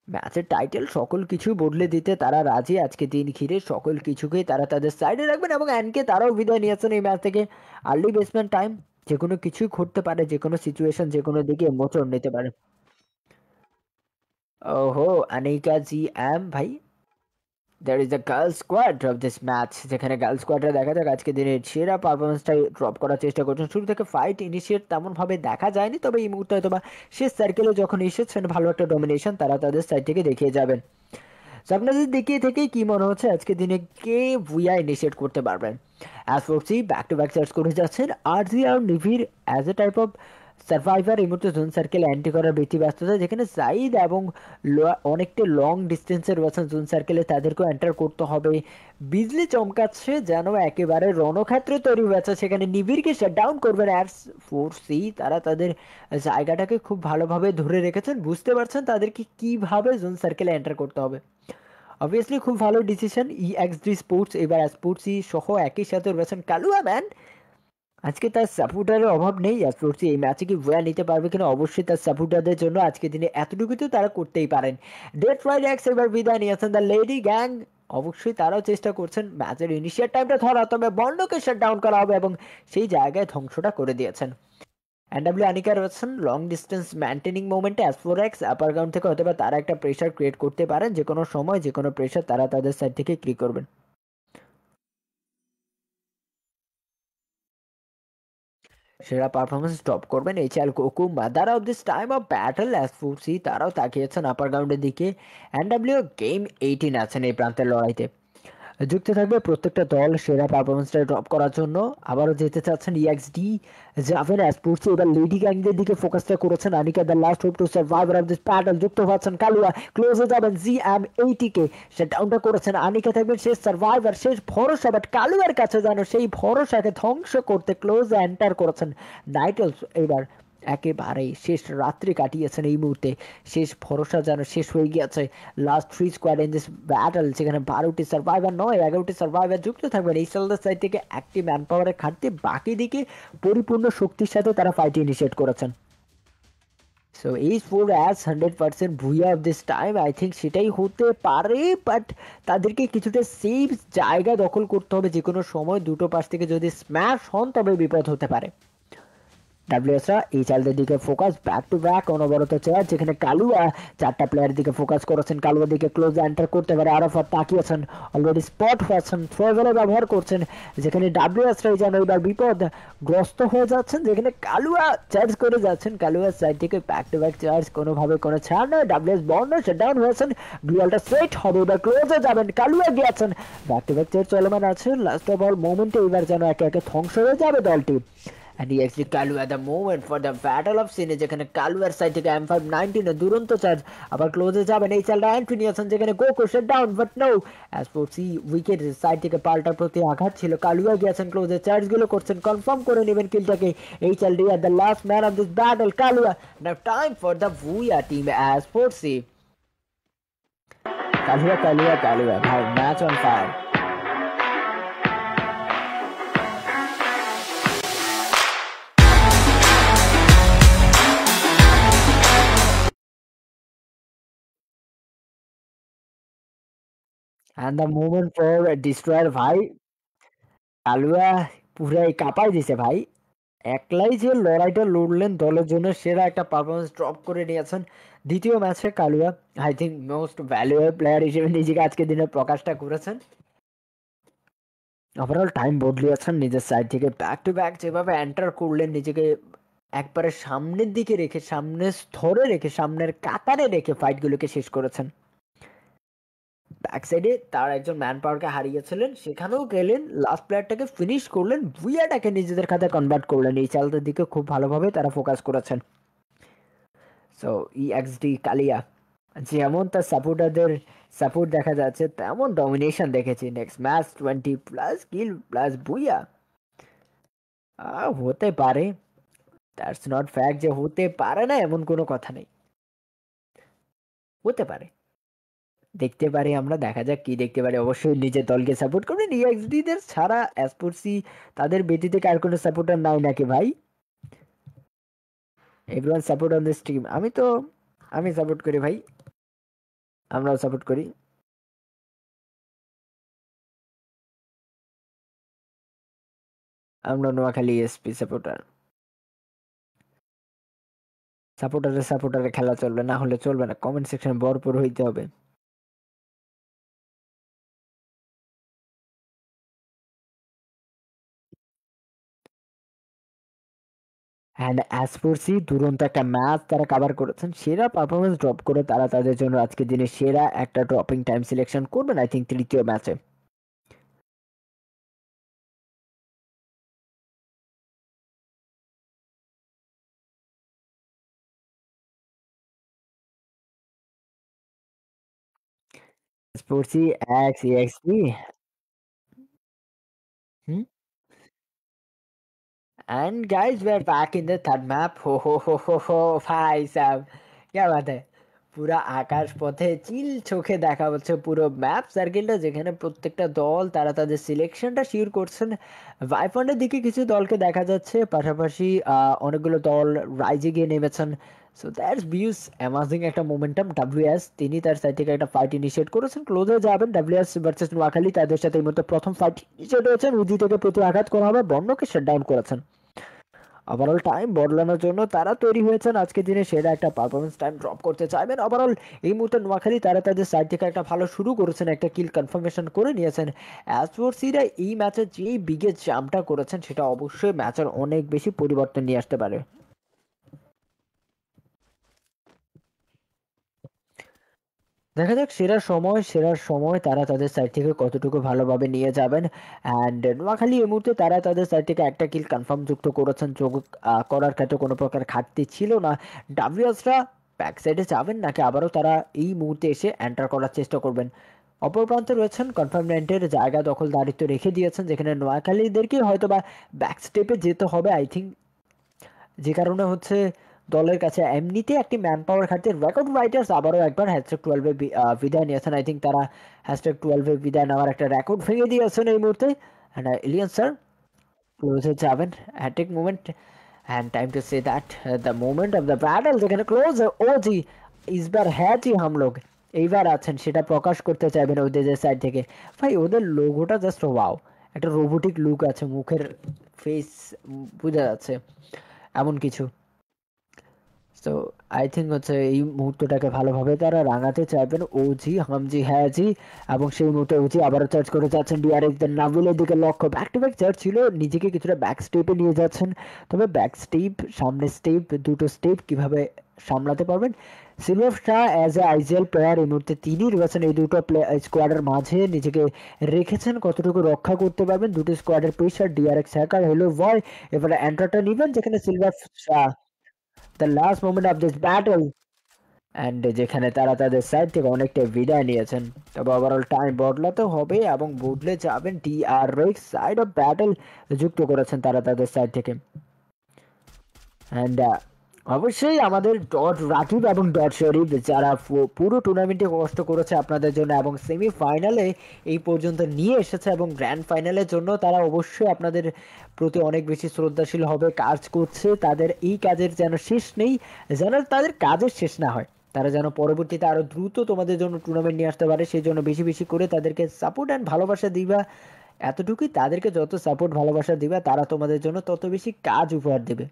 ম্যাচের টাইটেল সকল কিছু বদলে দিতে তারা রাজি। আজকে দিন ঘিরে সকল কিছুকেই তারা তাদের সাইডে রাখবেন এবং অ্যানকে তারাও বিদায় নিয়েছেন এই ম্যাচ থেকে। আর্লি বেসমেন্ট টাইম, যে কোনো কিছুই ঘটতে পারে, যে কোনো সিচুয়েশন যে কোনো দিকে মোচড় নিতে পারে। ওহো, অনিকা জি এম ভাই, there is the girl squad of this match, যেখানে গার্ল স্কোয়াডরা দেখা যাক আজকে দিনের সেরা পারফরমেন্সটাই ড্রপ করার চেষ্টা করছেন। শুরু থেকে ফাইট ইনিশিয়েট তেমনভাবে দেখা যায়নি, তবে এই মুহূর্তে হয়তো বা শেষ সার্কেলে যখন এসেছেন ভালো একটা ডমিনেশন তারা তাদের সাইড থেকে দেখিয়ে যাবেন। সো আপনাদের দেখিয়ে থেকে কি মনে হচ্ছে আজকে দিনে কে ভুইয়া ইনিশিয়েট করতে পারবেন? As four C back to back charge করে যাচ্ছেন। আরজি আর নিভির as a type of survivor এই মুহূর্তে জোন সার্কেল অ্যান্টি করার ব্যক্তি ব্যস্ততা, যেখানে সাইদ এবং অনেকটা লং ডিস্টেন্সে রয়েছেন জোন সার্কেলে, তাদেরকেও এন্টার করতে হবে। বিজলি চমকাচ্ছে যেন একেবারে রণক্ষেত্রে তৈরি হয়েছে, সেখানে নিবিড়কে ডাউন করবেন অ্যাজ ফোরসি। তারা তাদের জায়গাটাকে খুব ভালোভাবে ধরে রেখেছেন, বুঝতে পারছেন তাদেরকে কিভাবে জোন সার্কেলে এন্টার করতে হবে। অবভিয়াসলি খুব ভালো ডিসিশন EXD স্পোর্টস এবার স্পোর্টসই সহ একই সাথে রয়েছেন কালুয়া ম্যান। আজকে তার সাপোর্টারের অভাব নেই। স্পোর্টসই এই ম্যাচে কি ভয়া নিতে পারবে কিনা, অবশ্যই তার সাপোর্টারদের জন্য আজকে দিনে এতটুকু তো তারা করতেই পারেন। ডেড ফ্রাইডে এক্স এবার বিদায় নিয়েছেন দ্য লেডি গ্যাং। অবশ্যই তারাও চেষ্টা করছেন ম্যাচের ইনিশিয়াল টাইমটা ধরা, তবে বন্ডকে শাট ডাউন করা হবে এবং সেই জায়গায় ধ্বংসটা করে দিয়েছেন। এনডব্লিউ আনিকা রয়েছেন লং ডিস্টেন্স মেনটেনিং মোমেন্টে। অ্যাসফোরেক্স আপার গ্রাউন্ড থেকে হয়তো বা তারা একটা প্রেশার ক্রিয়েট করতে পারেন, যে কোনো সময় যে কোনো প্রেশার তারা তাদের সাইড থেকে ক্লিক করবেন। সেরা পারফরমেন্স ড্রপ করবেন এইচএল কোকু। Mother of this time of battle S four C তারাও তাকিয়েছেন আপার গ্রাউন্ডের দিকে। এনডব্লিউ গেম 18 আছেন এই প্রান্তের লড়াইতে। যুক্ত থাকবে প্রত্যেকটা দল সেরা পারফরমেন্সটা ড্রপ করার জন্য। আবারও যেতে চাচ্ছেন EXD, যাবেন স্পোর্টস। এবার লেডি গ্যাংদের দিকে ফোকাসটা করেছেন Anika, the last hope to survivor of this battle. যুক্ত হচ্ছেন কালুয়া, ক্লোজে যাবেন GM80 কে, সে ডাউনটা করেছেন। আনিকা থাকবেন শেষ সার্ভাইভার, শেষ ভরসা, বাট কালুয়ার কাছে যেন সেই ভরসাকে ধ্বংস করতে ক্লোজে এন্টার করেছেন নাইটেলস। এবার একেবারেই শেষ রাত্রি কাটিয়েছেন এই মুহূর্তে, শেষ ভরসা যেন শেষ হয়ে গিয়েছে। Last 3 squad in this battle, যেখানে 12টি সার্ভাইভার নয় 11টি সার্ভাইভার যুক্ত থাকবেন। এই সালদের সাইড থেকে একটি ম্যান পাওয়ারের ঘাটতি, বাকি দিকে পরিপূর্ণ শক্তির সাথে তারা ফাইট ইনিশিয়েট করেছেন। সো এই ফোর অ্যাজ 100% ভুইয়া of this time, I think সেটাই হতে পারে। বাট তাদেরকে কিছুটা সেফ জায়গা দখল করতে হবে, যে কোনো সময় দুটো পাশ থেকে যদি স্ম্যাশ হন তবে বিপদ হতে পারে। ডাব্লিউএসরা এই চালদের দিকে ফোকাস, ব্যাক টু ব্যাক অনবরত চার্জ, যেখানে কালুয়া 4টা প্লেয়ারের দিকে ফোকাস করেছেন। কালুয়ার দিকে ক্লোজ এন্টার করতে পারে আরাফাত, তাকিয়েছেন অলরেডি স্পট হয়েছেন, থ্রোবলে ব্যবহার করছেন, যেখানে ডাব্লিউএসরাই যেন এবার বিপদ গ্রস্ত হয়ে যাচ্ছেন, যেখানে কালুয়া চার্জ করে যাচ্ছেন। কালুয়ার সাইড থেকে ব্যাক টু ব্যাক চার্জ, কোনোভাবে কোনো ছাড় নয়। ডাব্লিউএস বন্ড ডাউন হয়েছেন, গ্লুয়ালটা স্ট্রেট হবে, এবার ক্লোজে যাবেন। কালুয়া গিয়েছেন, ব্যাক টু ব্যাক চার্জ চলমান আছে। লাস্ট অফ অল মোমেন্টে এবার যেন একে একে ধ্বংস হয়ে যাবে দলটি। And he actually Kalu at the moment for the battle of Sin, যেখানে কালুয়ার সাইড থেকে M519 দুরন্ত চার্জ, আবার ক্লোজে যাবেন এই চালটা অ্যান্টনিয়াসন, যেখানে গোকো shut down, but no as for C wicket side থেকে পাল্টার প্রতি আঘাত ছিল। কালুয়া গিয়েছেন ক্লোজে, চার্জগুলো করছেন, কনফার্ম করে নেবেন কিলটাকে। এই চালটি আর the last man of this battle Kalua. Now time for the Bhuiya team as for C. Kalua Kalua Kalua ভাই, match on fire. And the moment for destroyer ভাই, কালুয়া পুরাই কাঁপাই দিছে ভাই। একলাই যে লড়াইটা লড়লেন দলের জন্য, সেরা একটা পারফরমেন্স ড্রপ করে নিয়েছেন। দ্বিতীয় ম্যাচে Kalua I think most valuable player হিসেবে নিজেকে আজকে দিনে প্রকাশটা করেছেন। ওভারঅল টাইম বদলিয়েছেন নিজের সাইড থেকে, ব্যাক টু ব্যাক যেভাবে এন্টার করলেন, নিজেকে একবারে সামনের দিকে রেখে, সামনের স্তরে রেখে, সামনের কাতারে রেখে ফাইটগুলোকে শেষ করেছেন। ব্যাক সাইডে তার একজন ম্যান পাওয়ারকে হারিয়েছিলেন, সেখানেও গেলেন, লাস্ট প্লেয়ারটাকে ফিনিশ করলেন, ভুইয়াটাকে নিজেদের খাতে কনভার্ট করলেন। এই চালটার দিকে খুব ভালোভাবে তারা ফোকাস করেছেন। সো EXD কালিয়া যেমন তার সাপোর্টারদের সাপোর্ট দেখা যাচ্ছে, তেমন ডমিনেশন দেখেছি। নেক্সট ম্যাচ 20+ কিল প্লাস ভুইয়া। হতে পারে, দ্যাটস নট ফ্যাক্ট যে হতে পারে না এমন কোনো কথা নেই, হতে পারে। দেখতে পারি আমরা, দেখা যাক কি দেখতে পারি। অবশ্যই নিজের দলকে সাপোর্ট করবেন, ইএক্সডি দের ছাড়া এসপোর্টসি তাদের ব্যতীত আর কোনো সাপোর্টার নাই নাকি ভাই? Everyone support on this team. আমি সাপোর্ট করি ভাই, আমরাও সাপোর্ট করি। আমরা নোয়াখালী এসপি সাপোর্টার। সাপোর্টারে খেলা চলবে, না হলে চলবে না। কমেন্ট সেকশন ভরপুর হইতে হবে। অ্যান্ড এসপোর্টসি দুরন্ত একটা ম্যাচ তারা কভার করেছেন, সেরা পারফরমেন্স ড্রপ করে তারা তাদের জন্য আজকের দিনে সেরা একটা ড্রপিং টাইম সিলেকশন করবেন আই থিঙ্ক তৃতীয় ম্যাচে। Esports C X EXP. And guys, we're back in the third map. हो भाई साहब, क्या बात है। পুরা আকাশ পথে চিল চোখে দেখা হচ্ছে পুরো ম্যাপ সার্কেলটা, যেখানে প্রত্যেকটা দল তারা তাদের সিলেকশনটা শিওর করছেন। ভাইফন্ডের দিকে কিছু দলকে দেখা যাচ্ছে, পাশাপাশি অনেকগুলো দল রাইজে গিয়ে নেমেছেন। সো দ্যাটস ভিউস অ্যামাজিং একটা মোমেন্টাম। ডাব্লিউএস তিনি তার সাইড থেকে একটা ফাইট ইনিশিয়েট করেছেন, ক্লোজে যাবেন। ডাব্লিউএস ভার্সেস নোয়াখালী, তাদের সাথে এই মুহূর্তে প্রথম ফাইট ইনিশিয়েট হয়েছেন। উজি থেকে প্রতি আঘাত করা হবে, বর্ণকে শাটডাউন করেছেন। ওভারঅল টাইম বদলানোর জন্য তারা তৈরি হয়েছেন আজকের দিনে সেরা একটা পারফরমেন্স টাইম ড্রপ করতে চাইবেন। ওভারঅল এই মুহূর্তে নোয়াখালী তারা তাদের সাইড থেকে একটা ভালো শুরু করেছেন, একটা কিল কনফার্মেশন করে নিয়েছেন। অ্যাসফোর্সিরা এই ম্যাচে যেই বিগেস্ট জাম্পটা করেছেন, সেটা অবশ্যই ম্যাচের অনেক বেশি পরিবর্তন নিয়ে আসতে পারে। দেখা যাক সেরার সময় তারা তাদের সাইড থেকে কতটুকু ভালোভাবে নিয়ে যাবেন। অ্যান্ড নোয়াখালী এই মুহূর্তে তারা তাদের সাইড থেকে একটা কিল কনফার্ম যুক্ত করেছেন, যোগ করার ক্ষেত্রে কোনো প্রকার ঘাটতি ছিল না। ডাব্লিউএসরা ব্যাক সাইডে যাবেন নাকি আবারও তারা এই মুহূর্তে এসে এন্টার করার চেষ্টা করবেন? অপর প্রান্তে রয়েছেন কনফার্মেন্টের জায়গা দখলদারিত্ব রেখে দিয়েছেন, যেখানে নোয়াখালীদেরকে হয়তো বা ব্যাক স্টেপে যেতে হবে আই থিঙ্ক। যে কারণে হচ্ছে দলের কাছে এমনিতে একটি ম্যান পাওয়ার খাতে রেকর্ড রাইটার্স আবারও একবার হ্যাশট্যাগ 12 এ বিদায় নিয়েছেন। আই থিঙ্ক তারা হ্যাশট্যাগ 12 এ বিদায় নেওয়ার একটা রেকর্ড ভেঙে দিয়েছেন এই মুহূর্তে। এন্ড এলিয়ান স্যার ক্লোজে যাবেন, hat trick moment. And time to say that the moment of the battle, যেখানে ক্লোজ ওজি ইসবার হ্যাঁ জি হাম লোগ এইবার আছেন, সেটা প্রকাশ করতে চাইবেন ওদের সাইড থেকে। ভাই ওদের লোগোটা জাস্ট ওয়াও, একটা রোবোটিক লুক আছে, মুখের ফেস বোঝা যাচ্ছে এমন কিছু। তো আই থিঙ্ক হচ্ছে এই মুহূর্তটাকে ভালোভাবে তারা রাঙাতে চাইবেন। ওজি হামজি হ্যাঁ জি, এবং সেই মুহূর্তে ওজি আবারও চার্জ করে যাচ্ছেন ডিআরএক্স দেন নাভিলের দিকে লক্ষ্য। ব্যাক টু ব্যাক চার্জ ছিল, নিজেকে কিছুটা ব্যাক স্টেপে নিয়ে যাচ্ছেন। তবে ব্যাক স্টেপ, সামনে স্টেপ, দুটো স্টেপ কিভাবে সামলাতে পারবেন? Silver Shah as a IGL player এই মুহূর্তে তিনি রয়েছেন এই দুটো স্কোয়াডের মাঝে, নিজেকে রেখেছেন। কতটুকু রক্ষা করতে পারবেন দুটো স্কোয়াডের প্রেশার? ডিআরএক্স হ্যাকার হেলো ভয় এবারে এন্টারটা নিবেন, যেখানে silver Shah the last moment of this battle, and যেখানে তারা তাদের সাইড থেকে অনেকটা বিদায় নিয়েছেন। তবে ওভারঅল টাইম বদলাতে হবে এবং বদলে যাবেন। ডিআরএক্স সাইড অফ ব্যাটল যুক্ত করেছেন তারা তাদের সাইড থেকে। অ্যান্ড অবশ্যই আমাদের ডট রাকিব এবং ডট শরীফ, যারা পুরো টুর্নামেন্টে কষ্ট করেছে আপনাদের জন্য এবং সেমিফাইনালে এই পর্যন্ত নিয়ে এসেছে, এবং গ্র্যান্ড ফাইনালের জন্য তারা অবশ্যই আপনাদের প্রতি অনেক বেশি শ্রদ্ধাশীল হবে কাজ করছে। তাদের এই কাজের যেন শেষ নেই, যেন তাদের কাজের শেষ না হয়, তারা যেন পরবর্তীতে আরো দ্রুত তোমাদের জন্য টুর্নামেন্ট নিয়ে আসতে পারে। সেই জন্য বেশি বেশি করে তাদেরকে সাপোর্ট অ্যান্ড ভালোবাসা দিবা। এতটুকুই, তাদেরকে যত সাপোর্ট ভালোবাসা দিবা, তারা তোমাদের জন্য তত বেশি কাজ উপহার দেবে।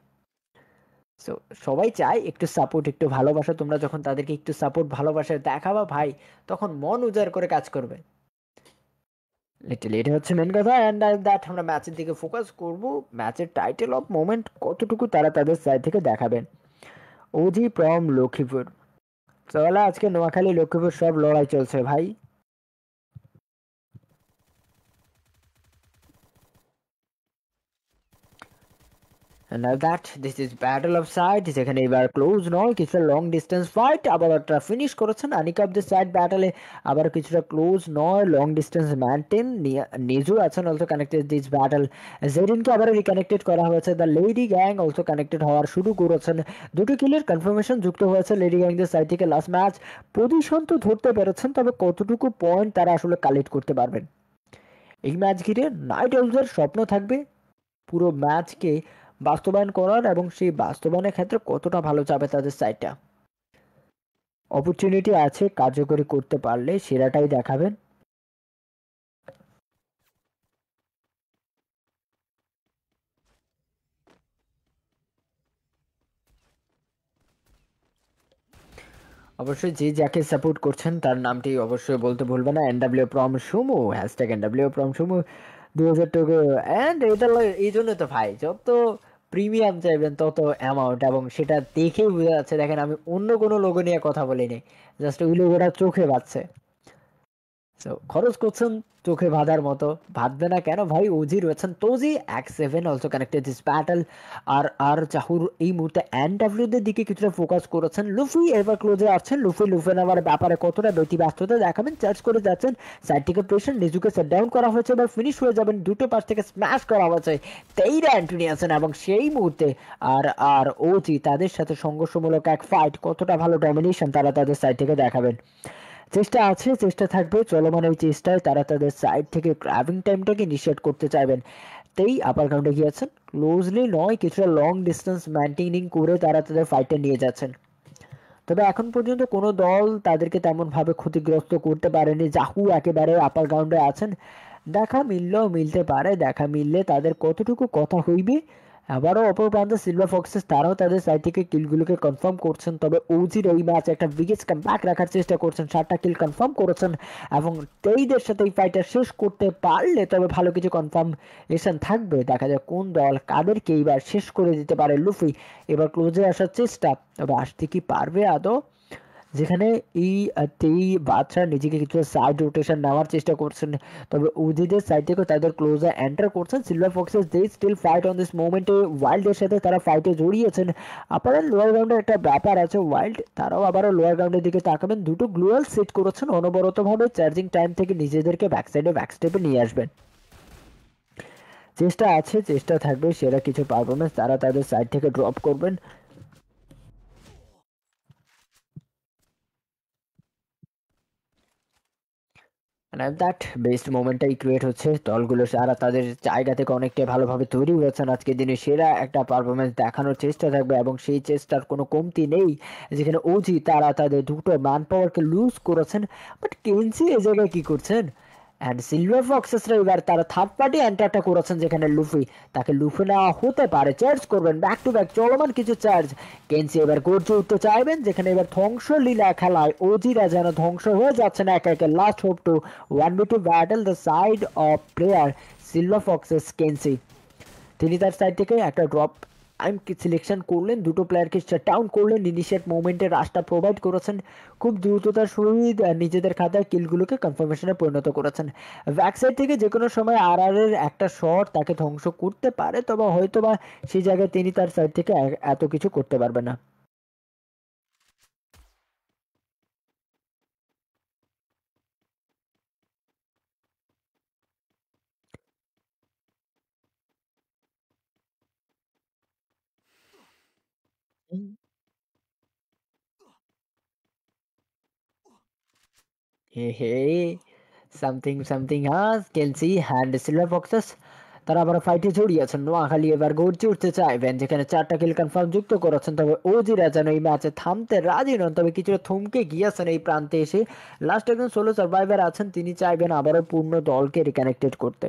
সো সবাই চায় একটু সাপোর্ট, একটু ভালোবাসা। তোমরা যখন তাদেরকে একটু সাপোর্ট ভালোবাসা দেখাবা ভাই, তখন মন উজাড় করে কাজ করবে। লিটলি এটা হচ্ছে মেন কথা। অ্যান্ড দ্যাট আমরা ম্যাচের দিকে ফোকাস করব। ম্যাচের টাইটেল অফ মোমেন্ট কতটুকু তারা তাদের সাইড থেকে দেখাবেন। ওজি ফ্রম লক্ষ্মীপুর, চলা আজকে নোয়াখালী লক্ষ্মীপুর সব লড়াই চলছে ভাই। Now that this is battle of side যেখানে এবার ক্লোজ নয় কিছুটা লং ডিস্টেন্স ফাইট আবার একটা ফিনিশ করেছেন আনিকা অফ দ্য সাইড ব্যাটলে আবার কিছুটা ক্লোজ নয় লং ডিস্টেন্স মেনটেন নিজু আছেন অলসো কানেক্টেড দিস ব্যাটল জেরিনকে আবার রিকানেক্টেড করা হয়েছে the lady gang also connected হওয়ার শুরু করেছেন দুটো কিলের কনফার্মেশন যুক্ত হয়েছে লেডি গ্যাংদের সাইড থেকে লাস্ট ম্যাচ পজিশন তো ধরতে পেরেছেন তবে কতটুকু পয়েন্ট তারা আসলে কালেক্ট করতে পারবেন এই ম্যাচ ঘিরে নাইট ওলসের স্বপ্ন থাকবে পুরো ম্যাচকে বাস্তবায়ন করার এবং সেই বাস্তবায়নের ক্ষেত্রে কতটা ভালো যাবে তাদের সাইডটা অপরচুনিটি আছে কার্যকরী করতে পারলে সেরাটাই দেখাবেন অবশ্যই যে যাকে সাপোর্ট করছেন তার নামটি অবশ্যই বলতে ভুলবেন না এনডব্লিউ প্রম সুমু হ্যাশট্যাগ এনডব্লিউ প্রম সুমু 2000 টাকা অ্যান্ড এটা এই জন্য তো ভাই যত প্রিমিয়াম চাইবেন তত অ্যামাউন্ট এবং সেটা দেখেই বোঝা যাচ্ছে দেখেন আমি অন্য কোনো লোগো নিয়ে কথা বলিনি জাস্ট ওই লোগোটা চোখে বাজছে সো খরচ করছেন চোখে বাঁধার মতো বাঁধবে না কেন ভাই ওজি রয়েছেন তোজি X7 also connected this battle আর জাহুর এই মুহূর্তে এনডব্লিউ দের দিকে কিছুটা ফোকাস করেছেন লুফি এবার ক্লোজে আসছেন লুফি নেওয়ার ব্যাপারে কতটা ব্যতিব্যস্ততা দেখাবেন চার্জ করে যাচ্ছেন সাইড থেকে প্রেশার নিজুকে সেট ডাউন করা হয়েছে এবার ফিনিশ হয়ে যাবেন দুটো পাশ থেকে স্ম্যাশ করা হয়েছে তেইরা অ্যান্টনি আছেন এবং সেই মুহূর্তে আর আর ওজি তাদের সাথে সংঘর্ষমূলক এক ফাইট কতটা ভালো ডমিনেশন তারা তাদের সাইড থেকে দেখাবেন চেষ্টা আছে চেষ্টা থাকবে চলমান এই চেষ্টায় তারা তাদের সাইড থেকে গ্র্যাবিং টাইমটাকে ইনিশিয়েট করতে চাইবেন তেই আপার কাউন্টে গিয়েছেন ক্লোজলি নয় কিছুটা লং ডিস্টেন্স মেনটেনিং করে তারা তাদের ফাইটে নিয়ে যাচ্ছেন তবে এখন পর্যন্ত কোনো দল তাদেরকে তেমন ভাবে ক্ষতিগ্রস্ত করতে পারেনি জাহু একেবারে আপার গ্রাউন্ডে আছেন দেখা মিললেও মিলতে পারে দেখা মিললে তাদের কতটুকু কথা হইবে আবারও অপর প্রান্তে সিলভার ফক্সেস তারাও তাদের সাইড থেকে কিলগুলোকে কনফার্ম করছেন তবে ওজির এই ম্যাচে একটা বিগেস্ট কামব্যাক রাখার চেষ্টা করছেন 7টা কিল কনফার্ম করেছেন এবং তেইদের সাথে এই ফাইটটা শেষ করতে পারলে তবে ভালো কিছু কনফার্মেশন থাকবে দেখা যায় কোন দল কাদেরকে এইবার শেষ করে দিতে পারে লুফি এবার ক্লোজে আসার চেষ্টা তবে আসতে কি পারবে আদৌ যেখানে এই তেই বাদশা নিজেকে কিছু সাইড রোটেশন নেওয়ার চেষ্টা করছেন তবে উজিদের সাইড থেকে তাদের ক্লোজে এন্টার করছেন silver foxes they still fight on this মোমেন্টে ওয়াইল্ডের সাথে তারা ফাইটে জড়িয়েছেন আপার লোয়ার গ্রাউন্ডের একটা ব্যাপার আছে ওয়াইল্ড তারাও আবারও লোয়ার গ্রাউন্ডের দিকে তাকাবেন দুটো গ্লুয়াল সেট করেছেন অনবরতভাবে চার্জিং টাইম থেকে নিজেদেরকে ব্যাক স্টেপে নিয়ে আসবেন চেষ্টা আছে চেষ্টা থাকবে সেরা কিছু পারফরমেন্স তারা তাদের সাইড থেকে ড্রপ করবেন দ্যাট বেস্ট মোমেন্টটাই ক্রিয়েট হচ্ছে দলগুলো সারা তাদের জায়গা থেকে অনেকটাই ভালোভাবে তৈরি হয়েছেন আজকের দিনে সেরা একটা পারফরমেন্স দেখানোর চেষ্টা থাকবে এবং সেই চেষ্টার কোনো কমতি নেই যেখানে ওজি তারা তাদের দুটো ম্যান পাওয়ারকে লুজ করেছেন বাট কেনসি এ জায়গায় কি করছেন অ্যান্ড সিলভার ফক্সেসরা এবার তারা থার্ড পার্টি এন্টারটা করেছেন যেখানে লুফি তাকে লুফে নেওয়া হতে পারে চার্জ করবেন ব্যাক টু ব্যাক চলমান কিছু চার্জ কেনসি এবার গর্জে উঠতে চাইবেন যেখানে এবার ধ্বংস লীলা খেলায় ওজিরা যেন ধ্বংস হয়ে যাচ্ছেন একে একে last hope to 1v2 battle the side of player silver foxes কেনসি তিনি তার সাইড থেকে একটা ড্রপ টাইম সিলেকশন করলেন দুটো প্লেয়ারকে ডাউন করলেন ইনিশিয়েট মোমেন্টে রাশটা প্রোভাইড করেছেন খুব দ্রুততার সহিত নিজেদের খাতায় কিলগুলোকে কনফার্মেশনে পরিণত করেছেন ব্যাক সাইড থেকে যে কোনো সময় এর একটা শট তাকে ধ্বংস করতে পারে তবে হয়তো বা সেই জায়গায় তিনি তার সাইড থেকে এত কিছু করতে পারবে না হে হে সামথিং সামথিং কেলসি হ্যান্ড সিলভার ফক্সেস তারা আবার ফাইটে জড়িয়েছেন নোয়াখালী এবার গর্জে উঠতে চাইবেন যেখানে 4টা কিল কনফার্ম যুক্ত করেছেন তবে ওজিরা যেন এই ম্যাচে থামতে রাজি নন তবে কিছুটা থমকে গিয়েছেন এই প্রান্তে এসে লাস্ট একজন সোলো সার্ভাইভার আছেন তিনি চাইবেন আবারও পূর্ণ দলকে রিকানেক্টেড করতে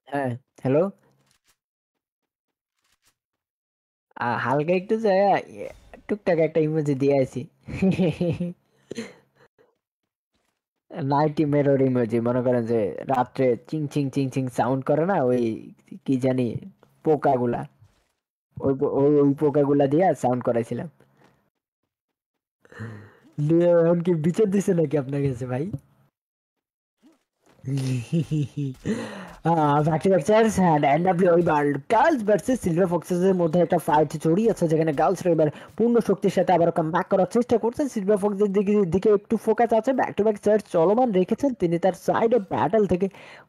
হ্যাঁ হ্যালো হালকা একটু টুকটাক একটা ইমোজি দিয়ে আছি নাইটি মেরর ইমোজি মনে করেন যে রাত্রে চিং চিং চিং চিং সাউন্ড করে না ওই কি জানি পোকাগুলা, ওই পোকাগুলা দিয়ে সাউন্ড করাইছিলাম। এখন কি বিচার দিছে নাকি আপনার কাছে ভাই? ফ্র্যাকচার্স অ্যান্ড এনডব্লিউ এবার গার্লস ভার্সেস সিলভার ফক্সেসের মধ্যে একটা ফাইট জড়িয়েছে, যেখানে গার্লসরা এবার পূর্ণ শক্তির সাথে আবার কামব্যাক করার চেষ্টা করছেন। সিলভার ফক্সের দিকে একটু ফোকাস আছে, ব্যাক টু ব্যাক চার্জ চলমান রেখেছেন তিনি তার সাইড অফ ব্যাটল থেকে।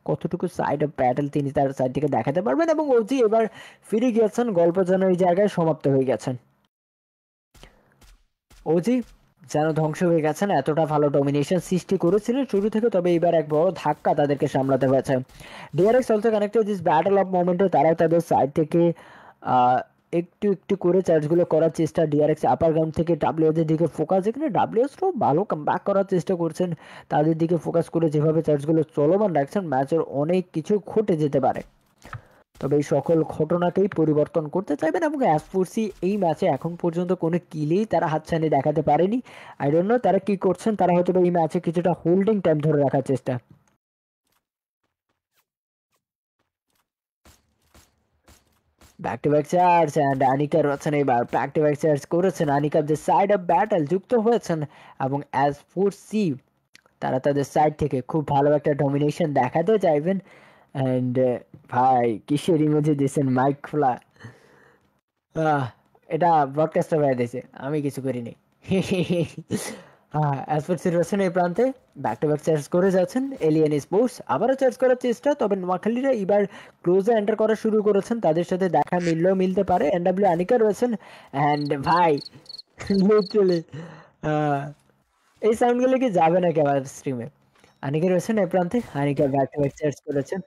কতটুকু সাইড অফ ব্যাটল তিনি তার সাইড থেকে দেখাতে পারবেন, এবং ওজি এবার ফিরে গিয়েছেন, গল্প যেন এই জায়গায় সমাপ্ত হয়ে গেছেন। ওজি যেন ধ্বংস হয়ে গেছেন, এতটা ভালো ডমিনেশন সৃষ্টি করেছিলেন শুরু থেকে, তবে এবার এক বড় ধাক্কা তাদেরকে সামলাতে হয়েছে। DRX also connected this battle of মোমেন্টে তারাও তাদের সাইড থেকে একটু একটু করে চার্জগুলো করার চেষ্টা। ডিআরএক্স আপার গ্রাউন্ড থেকে ডাব্লিউএস এর দিকে ফোকাস, যেখানে ডাব্লিউএসরাও ভালো কামব্যাক করার চেষ্টা করছেন, তাদের দিকে ফোকাস করে যেভাবে চার্জগুলো চলমান রাখছেন, ম্যাচের অনেক কিছু ঘটে যেতে পারে। তবে এই সকল ঘটনাকেই পরিবর্তন করতে চাইবেন, এবং অ্যাসফোর্সি এই ম্যাচে এখন পর্যন্ত কোনো কিলেই তারা হাতছানি দেখাতে পারেনি। আই ডোন্ট নো তারা কি করছেন, তারা হয়তো এই ম্যাচে কিছুটা হোল্ডিং টাইম ধরে রাখার চেষ্টা। Back to back charge and Anika রয়েছেন, এবার ব্যাক টু ব্যাক চার্জ করেছেন, আনিকা যে সাইড অফ ব্যাটল যুক্ত হয়েছেন, এবং অ্যাসফোর্সি তারা তাদের সাইড থেকে খুব ভালো একটা ডমিনেশন দেখাতে চাইবেন। অ্যান্ড ভাই কিসের ইমোজি দিয়েছেন, মাইক খোলা। এটা ব্রডকাস্টার ভাই দিয়েছে, আমি কিছু করিনি। অ্যাসফোর্ট সিচুয়েশন এই প্রান্তে ব্যাক টু ব্যাক চার্জ করে যাচ্ছেন এলিয়েন স্পোর্টস, আবারও চার্জ করার চেষ্টা, তবে নোয়াখালীরা এবার ক্লোজে এন্টার করা শুরু করেছেন, তাদের সাথে দেখা মিললেও মিলতে পারে। এনডব্লিউ আনিকা রয়েছেন, অ্যান্ড ভাই লিটারালি এই সাউন্ডগুলো কি যাবে নাকি আমার স্ট্রিমে? আনিকা রয়েছেন এই প্রান্তে, Anika back to back charge করেছেন।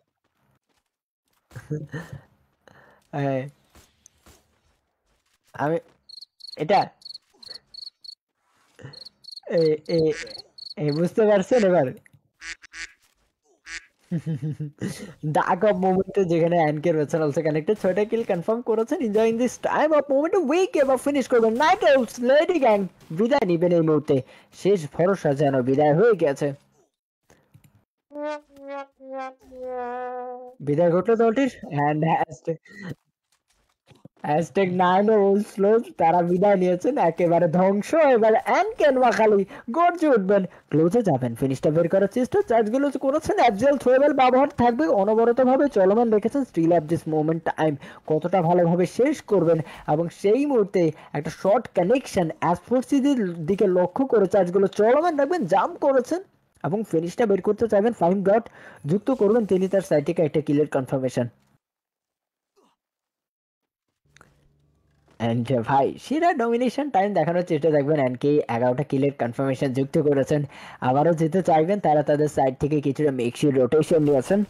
আমি এটা বুঝতে পারছেন এবার? ডাক অফ মোমেন্টে যেখানে অ্যানকে রয়েছেন অলসো কানেক্টেড, 6টা কিল কনফার্ম করেছেন। এনজয়িং দিস টাইম অফ মোমেন্টে উইক এবার ফিনিশ করবেন। নাইট আউটস লেডি গ্যাং বিদায় নিবেন এই মুহূর্তে, শেষ ভরসা যেন বিদায় হয়ে গেছে। বিদায় ঘটলো দলটির, অ্যান্ড হ্যাশট্যাগ 9 তারা বিদায় নিয়েছেন, একেবারে ধ্বংস। এবার অ্যানকেন ওয়াখালি গর্জে উঠবেন, ক্লোজে যাবেন, ফিনিশটা বের করার চেষ্টা, চার্জগুলো করেছেন, অ্যাবজেল থ্রোয়েল ব্যবহার থাকবে, অনবরত ভাবে চলমান রেখেছেন। Still of this moment time কতটা ভালোভাবে শেষ করবেন, এবং সেই মুহূর্তে একটা শর্ট কানেকশন অ্যাসফোর্সিদের দিকে লক্ষ্য করে চার্জগুলো চলমান রাখবেন, জাম্প করেছেন এবং ফিনিশটা বের করতে চাইবেন। ফাইন ডট যুক্ত করবেন তিনি তার সাইড থেকে একটা কিলের কনফার্মেশন। অ্যান্ড ভাই সেরা ডমিনেশন টাইম দেখানোর চেষ্টা থাকবেন, এনকে 11টা কিলের কনফার্মেশন যুক্ত করেছেন, আবারও যেতে চাইবেন, তারা তাদের সাইড থেকে কিছুটা মেক্সি রোটেশন নিয়েছেন।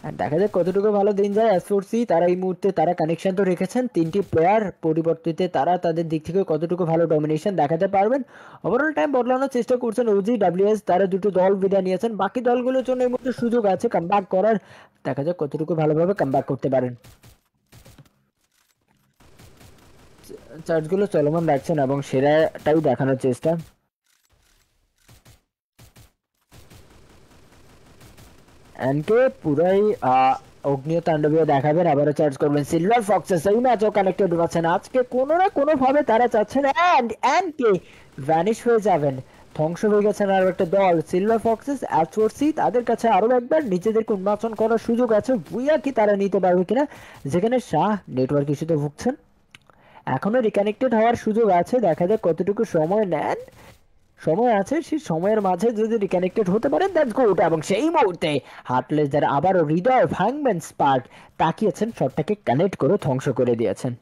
আর দেখা যাক কতটুকু ভালো দিন যায় এসফোর্সি, তারা এই মুহূর্তে তারা কানেকশন তো রেখেছেন, 3টি প্লেয়ার পরিবর্তিতে তারা তাদের দিক থেকে কতটুকু ভালো ডমিনেশন দেখাতে পারবেন। ওভারঅল টাইম বদলানোর চেষ্টা করছেন ওজি ডাব্লিউএস, তারা দুটো দল বিদায় নিয়েছেন, বাকি দলগুলোর জন্য এই মুহূর্তে সুযোগ আছে কামব্যাক করার, দেখা যাক কতটুকু ভালোভাবে কামব্যাক করতে পারেন। চার্জগুলো চলমান রাখছেন এবং সেরাটাই দেখানোর চেষ্টা। এনকে পুরাই অগ্নিয় তাণ্ডবীয় দেখাবেন, আবারও চার্জ করবেন সিলভার ফক্সেস, এই ম্যাচও কানেক্টেড হচ্ছেন আজকে কোনো না কোনো ভাবে, তারা চাচ্ছেন এনকে ভ্যানিশ হয়ে যাবেন, ধ্বংস হয়ে গেছেন আরো একটা দল সিলভার ফক্সেস। অ্যাচওয়ার্সি তাদের কাছে আরো একবার নিজেদেরকে উন্মোচন করার সুযোগ আছে, ভুইয়া কি তারা নিতে পারবে কিনা, যেখানে শাহ নেটওয়ার্ক ইস্যুতে ভুগছেন, এখনো রিকানেক্টেড হওয়ার সুযোগ আছে, দেখা যাক কতটুকু সময় নেন, সময় আছে, সেই সময়ের মাঝে যদি রিকানেক্টেড হতে পারেন দ্যাটস গুড। এবং সেই মুহূর্তে হার্টলেস যারা আবারও হৃদয় ভাঙবেন স্পার্ক তাকিয়েছেন, শটটাকে কানেক্ট করে ধ্বংস করে দিয়েছেন।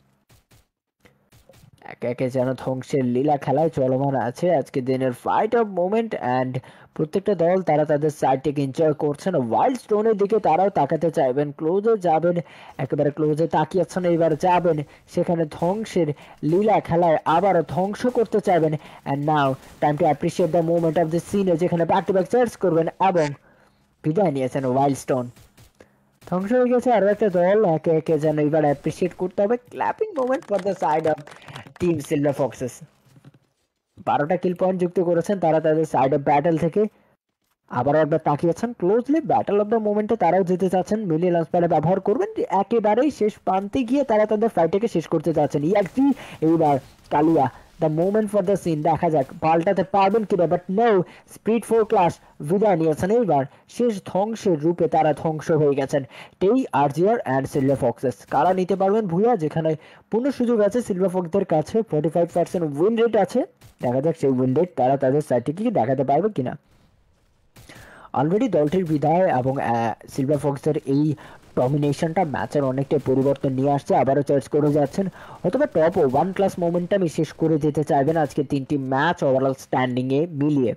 একে একে যেন ধ্বংসের লীলা খেলায় চলমান আছে আজকে দিনের ফাইট অফ মোমেন্ট, অ্যান্ড প্রত্যেকটা দল তারা তাদের সাইডটিকে এনজয় করছেন। ওয়াইল্ড স্টোনের দিকে তারাও তাকাতে চাইবেন, ক্লোজে যাবেন, একেবারে ক্লোজে তাকিয়েছেন, এবার যাবেন সেখানে ধ্বংসের লীলা খেলায় আবারও ধ্বংস করতে চাইবেন। And now time two appreciate the moment of the সিনে, যেখানে ব্যাক টু ব্যাক চার্জ করবেন এবং বিদায় নিয়েছেন ওয়াইল্ড স্টোন। ধ্বংস হয়ে গেছে আরো একটা দল, একে একে যেন এবার অ্যাপ্রিসিয়েট করতে হবে। Clapping moment for the side of team silver foxes, 12টা কিল পয়েন্ট যুক্ত করেছেন তারা তাদের সাইড অফ ব্যাটল থেকে, আবারও একবার তাকিয়েছেন ক্লোজলি, ব্যাটল অফ দ্য মোমেন্টে তারাও যেতে চাচ্ছেন, মিলি লঞ্চ প্যাডে ব্যবহার করবেন যে একেবারেই শেষ প্রান্তে গিয়ে তারা তাদের ফাইটটাকে শেষ করতে চাচ্ছেন। ইয়াক্সি এইবার কালিয়া the moment for the scene, দেখা যাক পাল্টাতে পারবেন কিনা, but no, speed four class বিদায় নিয়েছেন এইবার। শেষ ধ্বংসের রূপে তারা ধ্বংস হয়ে গেছেন। টেই, আরজিআর অ্যান্ড সিলভার ফক্সেস কারা নিতে পারবেন ভুয়া, যেখানে পূর্ণ সুযোগ আছে সিলভার ফক্সদের কাছে, 45% উইন রেট আছে। দেখা যাক সেই উইন রেট তারা তাদের সাইডটিকে কি দেখাতে পারবে কিনা। অলরেডি দলটির বিদায় এবং সিলভার ফক্সের এই ডমিনেশনটা ম্যাচের অনেকটাই পরিবর্তন নিয়ে আসছে, আবারও চার্জ করে যাচ্ছেন, অথবা টপ ওয়ান ক্লাস মোমেন্টামই শেষ করে যেতে চাইবেন আজকে তিনটি ম্যাচ ওভারঅল স্ট্যান্ডিংয়ে মিলিয়ে।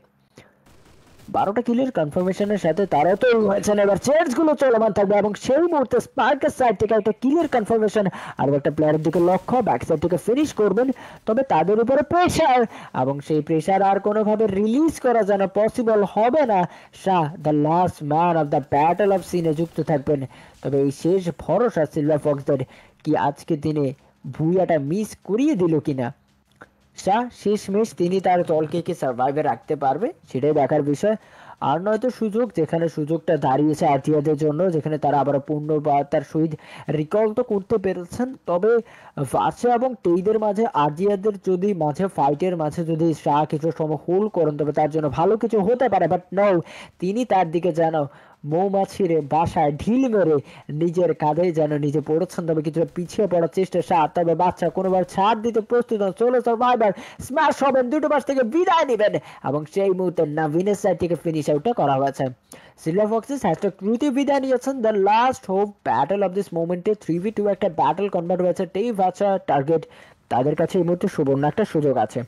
12টা কিলের কনফার্মেশনের সাথে তারাও তো হয়েছেন, এবার চেঞ্জ গুলো চলমান থাকবে এবং সেই মুহূর্তে স্পার্কের সাইড থেকে একটা কিলের কনফার্মেশন আর একটা প্লেয়ারের দিকে লক্ষ্য, ব্যাক সাইড থেকে ফিনিশ করবেন, তবে তাদের উপরে প্রেশার এবং সেই প্রেশার আর কোনোভাবে রিলিজ করা যেন পসিবল হবে না। Shah the last man of the battle of সিনে যুক্ত থাকবেন, তবে এই শেষ ভরসা সিলভার ফক্সদের কি আজকে দিনে ভুইয়াটা মিস করিয়ে দিল কিনা। শাহ শেষমেশ তিনি তার দলকে কি সার্ভাইভে রাখতে পারবে সেটাই দেখার বিষয়। আর নয়তো সুযোগ, যেখানে সুযোগটা দাঁড়িয়েছে আর্জিয়াদের জন্য, যেখানে তারা আবার পূর্ণ বা তার সহিত রিকল তো করতে পেরেছেন, তবে ভার্সা এবং টেইদের মাঝে আর্জিয়াদের যদি মাঝে ফাইটের মাঝে যদি শাহ কিছু সময় হোল্ড করেন তবে তার জন্য ভালো কিছু হতে পারে, বাট নও, তিনি তার দিকে যেন মৌমাছির বাসায় ঢিল মেরে নিজের কাঁধে যেন নিজে পড়েছেন, তবে কিছুটা পিছিয়ে পড়ার চেষ্টা শাহ, তবে বাচ্চা কোনোবার ছাড় দিতে প্রস্তুত নন, চলো সার্ভাইভার স্ম্যাশ হবেন, দুটো পাশ থেকে বিদায় নেবেন এবং সেই মুহূর্তে নাভিনের সাইড থেকে ফিনিশ আউটটা করা হয়েছে। সিলভার ফক্সেস হ্যাশট্যাগ ক্রুতে বিদায় নিয়েছেন, the last hope battle of this মোমেন্টে 3v2 একটা ব্যাটল কনভার্ট হয়েছে, টেই ভার্সা টার্গেট, তাদের কাছে এই মুহূর্তে সুবর্ণ একটা সুযোগ আছে।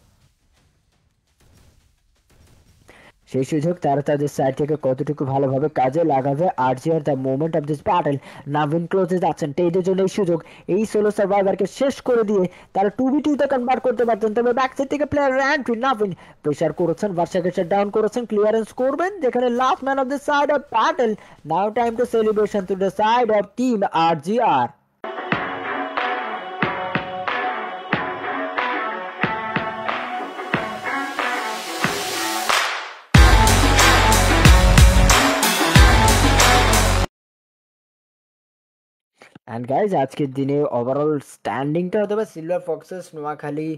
সেই সুযোগ তারা তাদের সাইড থেকে কতটুকু ভালোভাবে কাজে লাগাবে। RGR the moment of this battle, Naveen ক্লোজে যাচ্ছেন, টেইদের জন্য এই সুযোগ, এই সোলো সার্ভাইভারকে শেষ করে দিয়ে তারা 2v2 তে কনভার্ট করতে পারতেন, তবে ব্যাক সাইড থেকে প্লেয়ার এন্ট্রি, নাভিন প্রেসার করেছেন, ভার্সাকে ডাউন করেছেন, ক্লিয়ারেন্স করবেন, যেখানে last man of the side of battle, now time to celebration to the side of team RGR. And guys আজকের দিনে ওভারঅল স্ট্যান্ডিংটা হয়তো বা silver foxes, Noakhali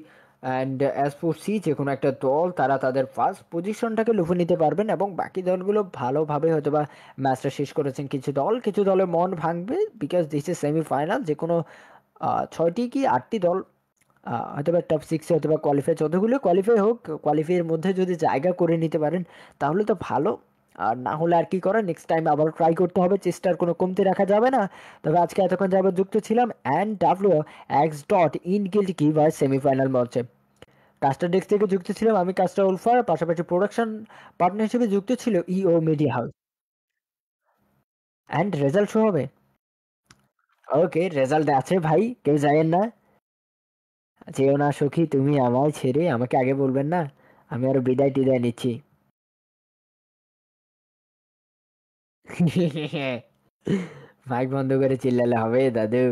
and esports C যে কোনো একটা দল তারা তাদের ফার্স্ট পজিশনটাকে লুফে নিতে পারবেন এবং বাকি দলগুলো ভালোভাবে হয়তো বা ম্যাচটা শেষ করেছেন। কিছু দলের মন ভাঙবে, বিকজ দিস ইজ সেমিফাইনাল, যে কোনো 6টি কি 8টি দল হয়তো বা টপ সিক্সে হয়তো বা কোয়ালিফাই, যতগুলো কোয়ালিফাই হোক, কোয়ালিফাইয়ের মধ্যে যদি জায়গা করে নিতে পারেন তাহলে তো ভালো, আর না হলে আর কি করার, নেক্সট টাইম আবার ট্রাই করতে হবে, চেষ্টার কোনো কমতি রাখা যাবে না। তবে আজকে এতক্ষণ যাবত যুক্ত ছিলাম and W x dot in guild কি ভাই সেমিফাইনাল মঞ্চে, কাস্টার ডেস্ক থেকে যুক্ত ছিলাম আমি কাস্টার উলফার, পাশাপাশি প্রোডাকশন পার্টনার হিসেবে যুক্ত ছিল ইও media house. And result show হবে। ওকে, রেজাল্ট আছে ভাই, কেউ যায়েন না, যেও না সখী তুমি আমায় ছেড়ে, আমাকে আগে বলবেন না, আমি আরো বিদায় টিদায় নিচ্ছি। মাইক বন্ধ করে চিল্লালে হবে দাদু।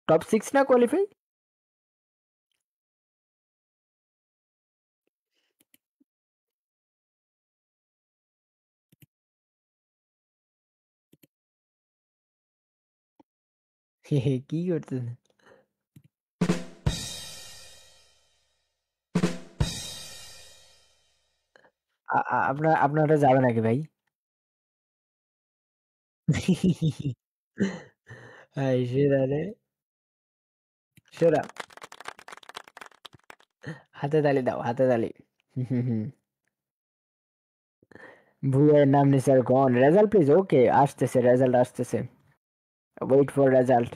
টপ সিক্স না কোয়ালিফাই? কি করতেছে? আপনারা যাবে নাকি ভাই? হায় সেরা রে, সেরা। হাতে তালি দাও, হাতে তালি। ভুইয়ার নাম নিসার কন, রেজাল্ট প্লিজ, ওকে আসতেছে, রেজাল্ট আসতেছে, wait for result.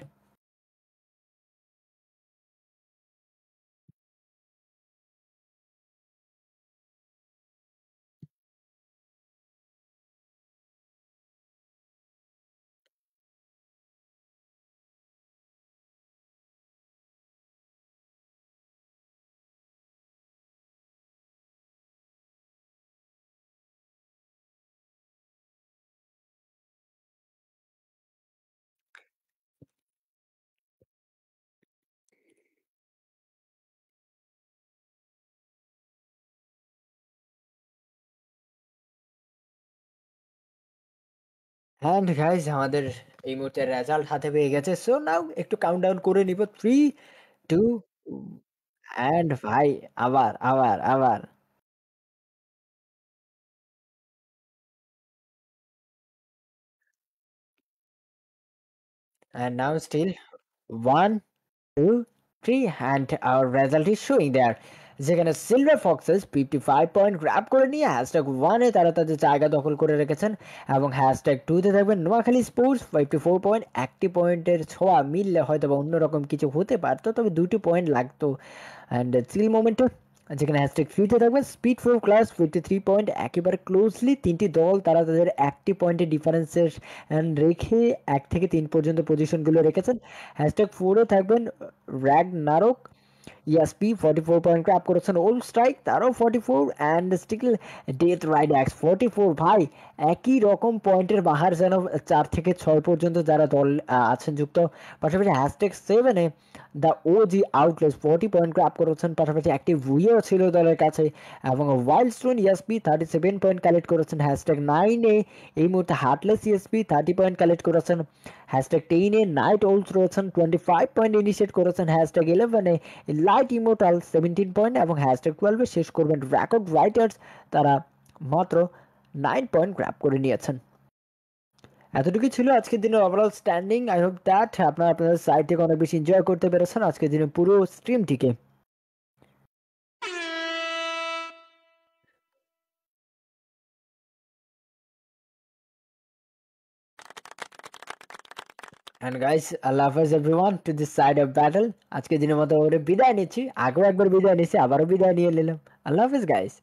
And guys আমাদের এই মুহূর্তে রেজাল্ট হাতে পেয়ে গেছে। সো নাও একটু কাউন্টডাউন করে নিব। 3, 2 অ্যান্ড ভাই আবার। And now still 1, 2, 3 and our result is showing there. যেখানে সিলভার ফক্সেস 55 পয়েন্ট গ্র্যাব করে নিয়ে হ্যাশট্যাগ 1 এ তারা তাদের জায়গা দখল করে রেখেছেন এবং হ্যাশট্যাগ 2 তে থাকবেন নোয়াখালী স্পোর্টস 54 পয়েন্ট। একটি পয়েন্টের ছোঁয়া মিললে হয়তো বা অন্যরকম কিছু হতে পারতো, তবে দুটি পয়েন্ট লাগতো। অ্যান্ড চিল মোমেন্টে যেখানে হ্যাশট্যাগ 3 তে থাকবে স্পিড ফোর ক্লাস 53 পয়েন্ট। একেবারে ক্লোজলি তিনটি দল তারা তাদের একটি পয়েন্টের ডিফারেন্সের রেখে 1 থেকে 3 পর্যন্ত পজিশনগুলো রেখেছেন। হ্যাশট্যাগ 4 এ থাকবেন র্যাগ নারক ESP 44 পয়েন্ট ক্র্যাপ করেছেন। ওল্ড স্ট্রাইক তারও 44 অ্যান্ড স্টিল ডেথ রাইড অ্যাক্স 44। ভাই একই রকম পয়েন্টের বাহার যেন 4 থেকে 6 পর্যন্ত যারা দল আছেন যুক্ত। পাশাপাশি hashtag 7 A the OG আউটলেস 40 point crap করেছেন। পাশাপাশি একটি ভুইও ছিল দলের কাছে এবং wild stone ESP 37 point collect করেছেন। হ্যাশট্যাগ 9 এ এই মুহূর্তে হার্টলেস ESP 30 পয়েন্ট কালেক্ট করেছেন। হ্যাশট্যাগ 10 এ নাইট ওলস রয়েছেন 25 পয়েন্ট ইনিশিয়েট করেছেন। হ্যাশট্যাগ 11 এ লাইট ইমোটাল 17 পয়েন্ট এবং হ্যাশট্যাগ 12 এ শেষ করবেন রেকর্ড রাইটার্স, তারা মাত্র 9 পয়েন্ট গ্র্যাব করে নিয়েছেন। এতটুকুই ছিল আজকের দিনের overall standing. I hope that আপনারা আপনাদের সাইড থেকে অনেক বেশি এনজয় করতে পেরেছেন আজকের দিনের পুরো স্ট্রিমটিকে। অ্যান্ড গাইস আল্লাহ হাফেজ everyone to this side of battle. আজকের দিনের মতো ওরে বিদায় নিচ্ছি, আগেও একবার বিদায় নিচ্ছি, আবারও বিদায় নিয়ে নিলাম। আল্লাহ হাফেজ গাইস।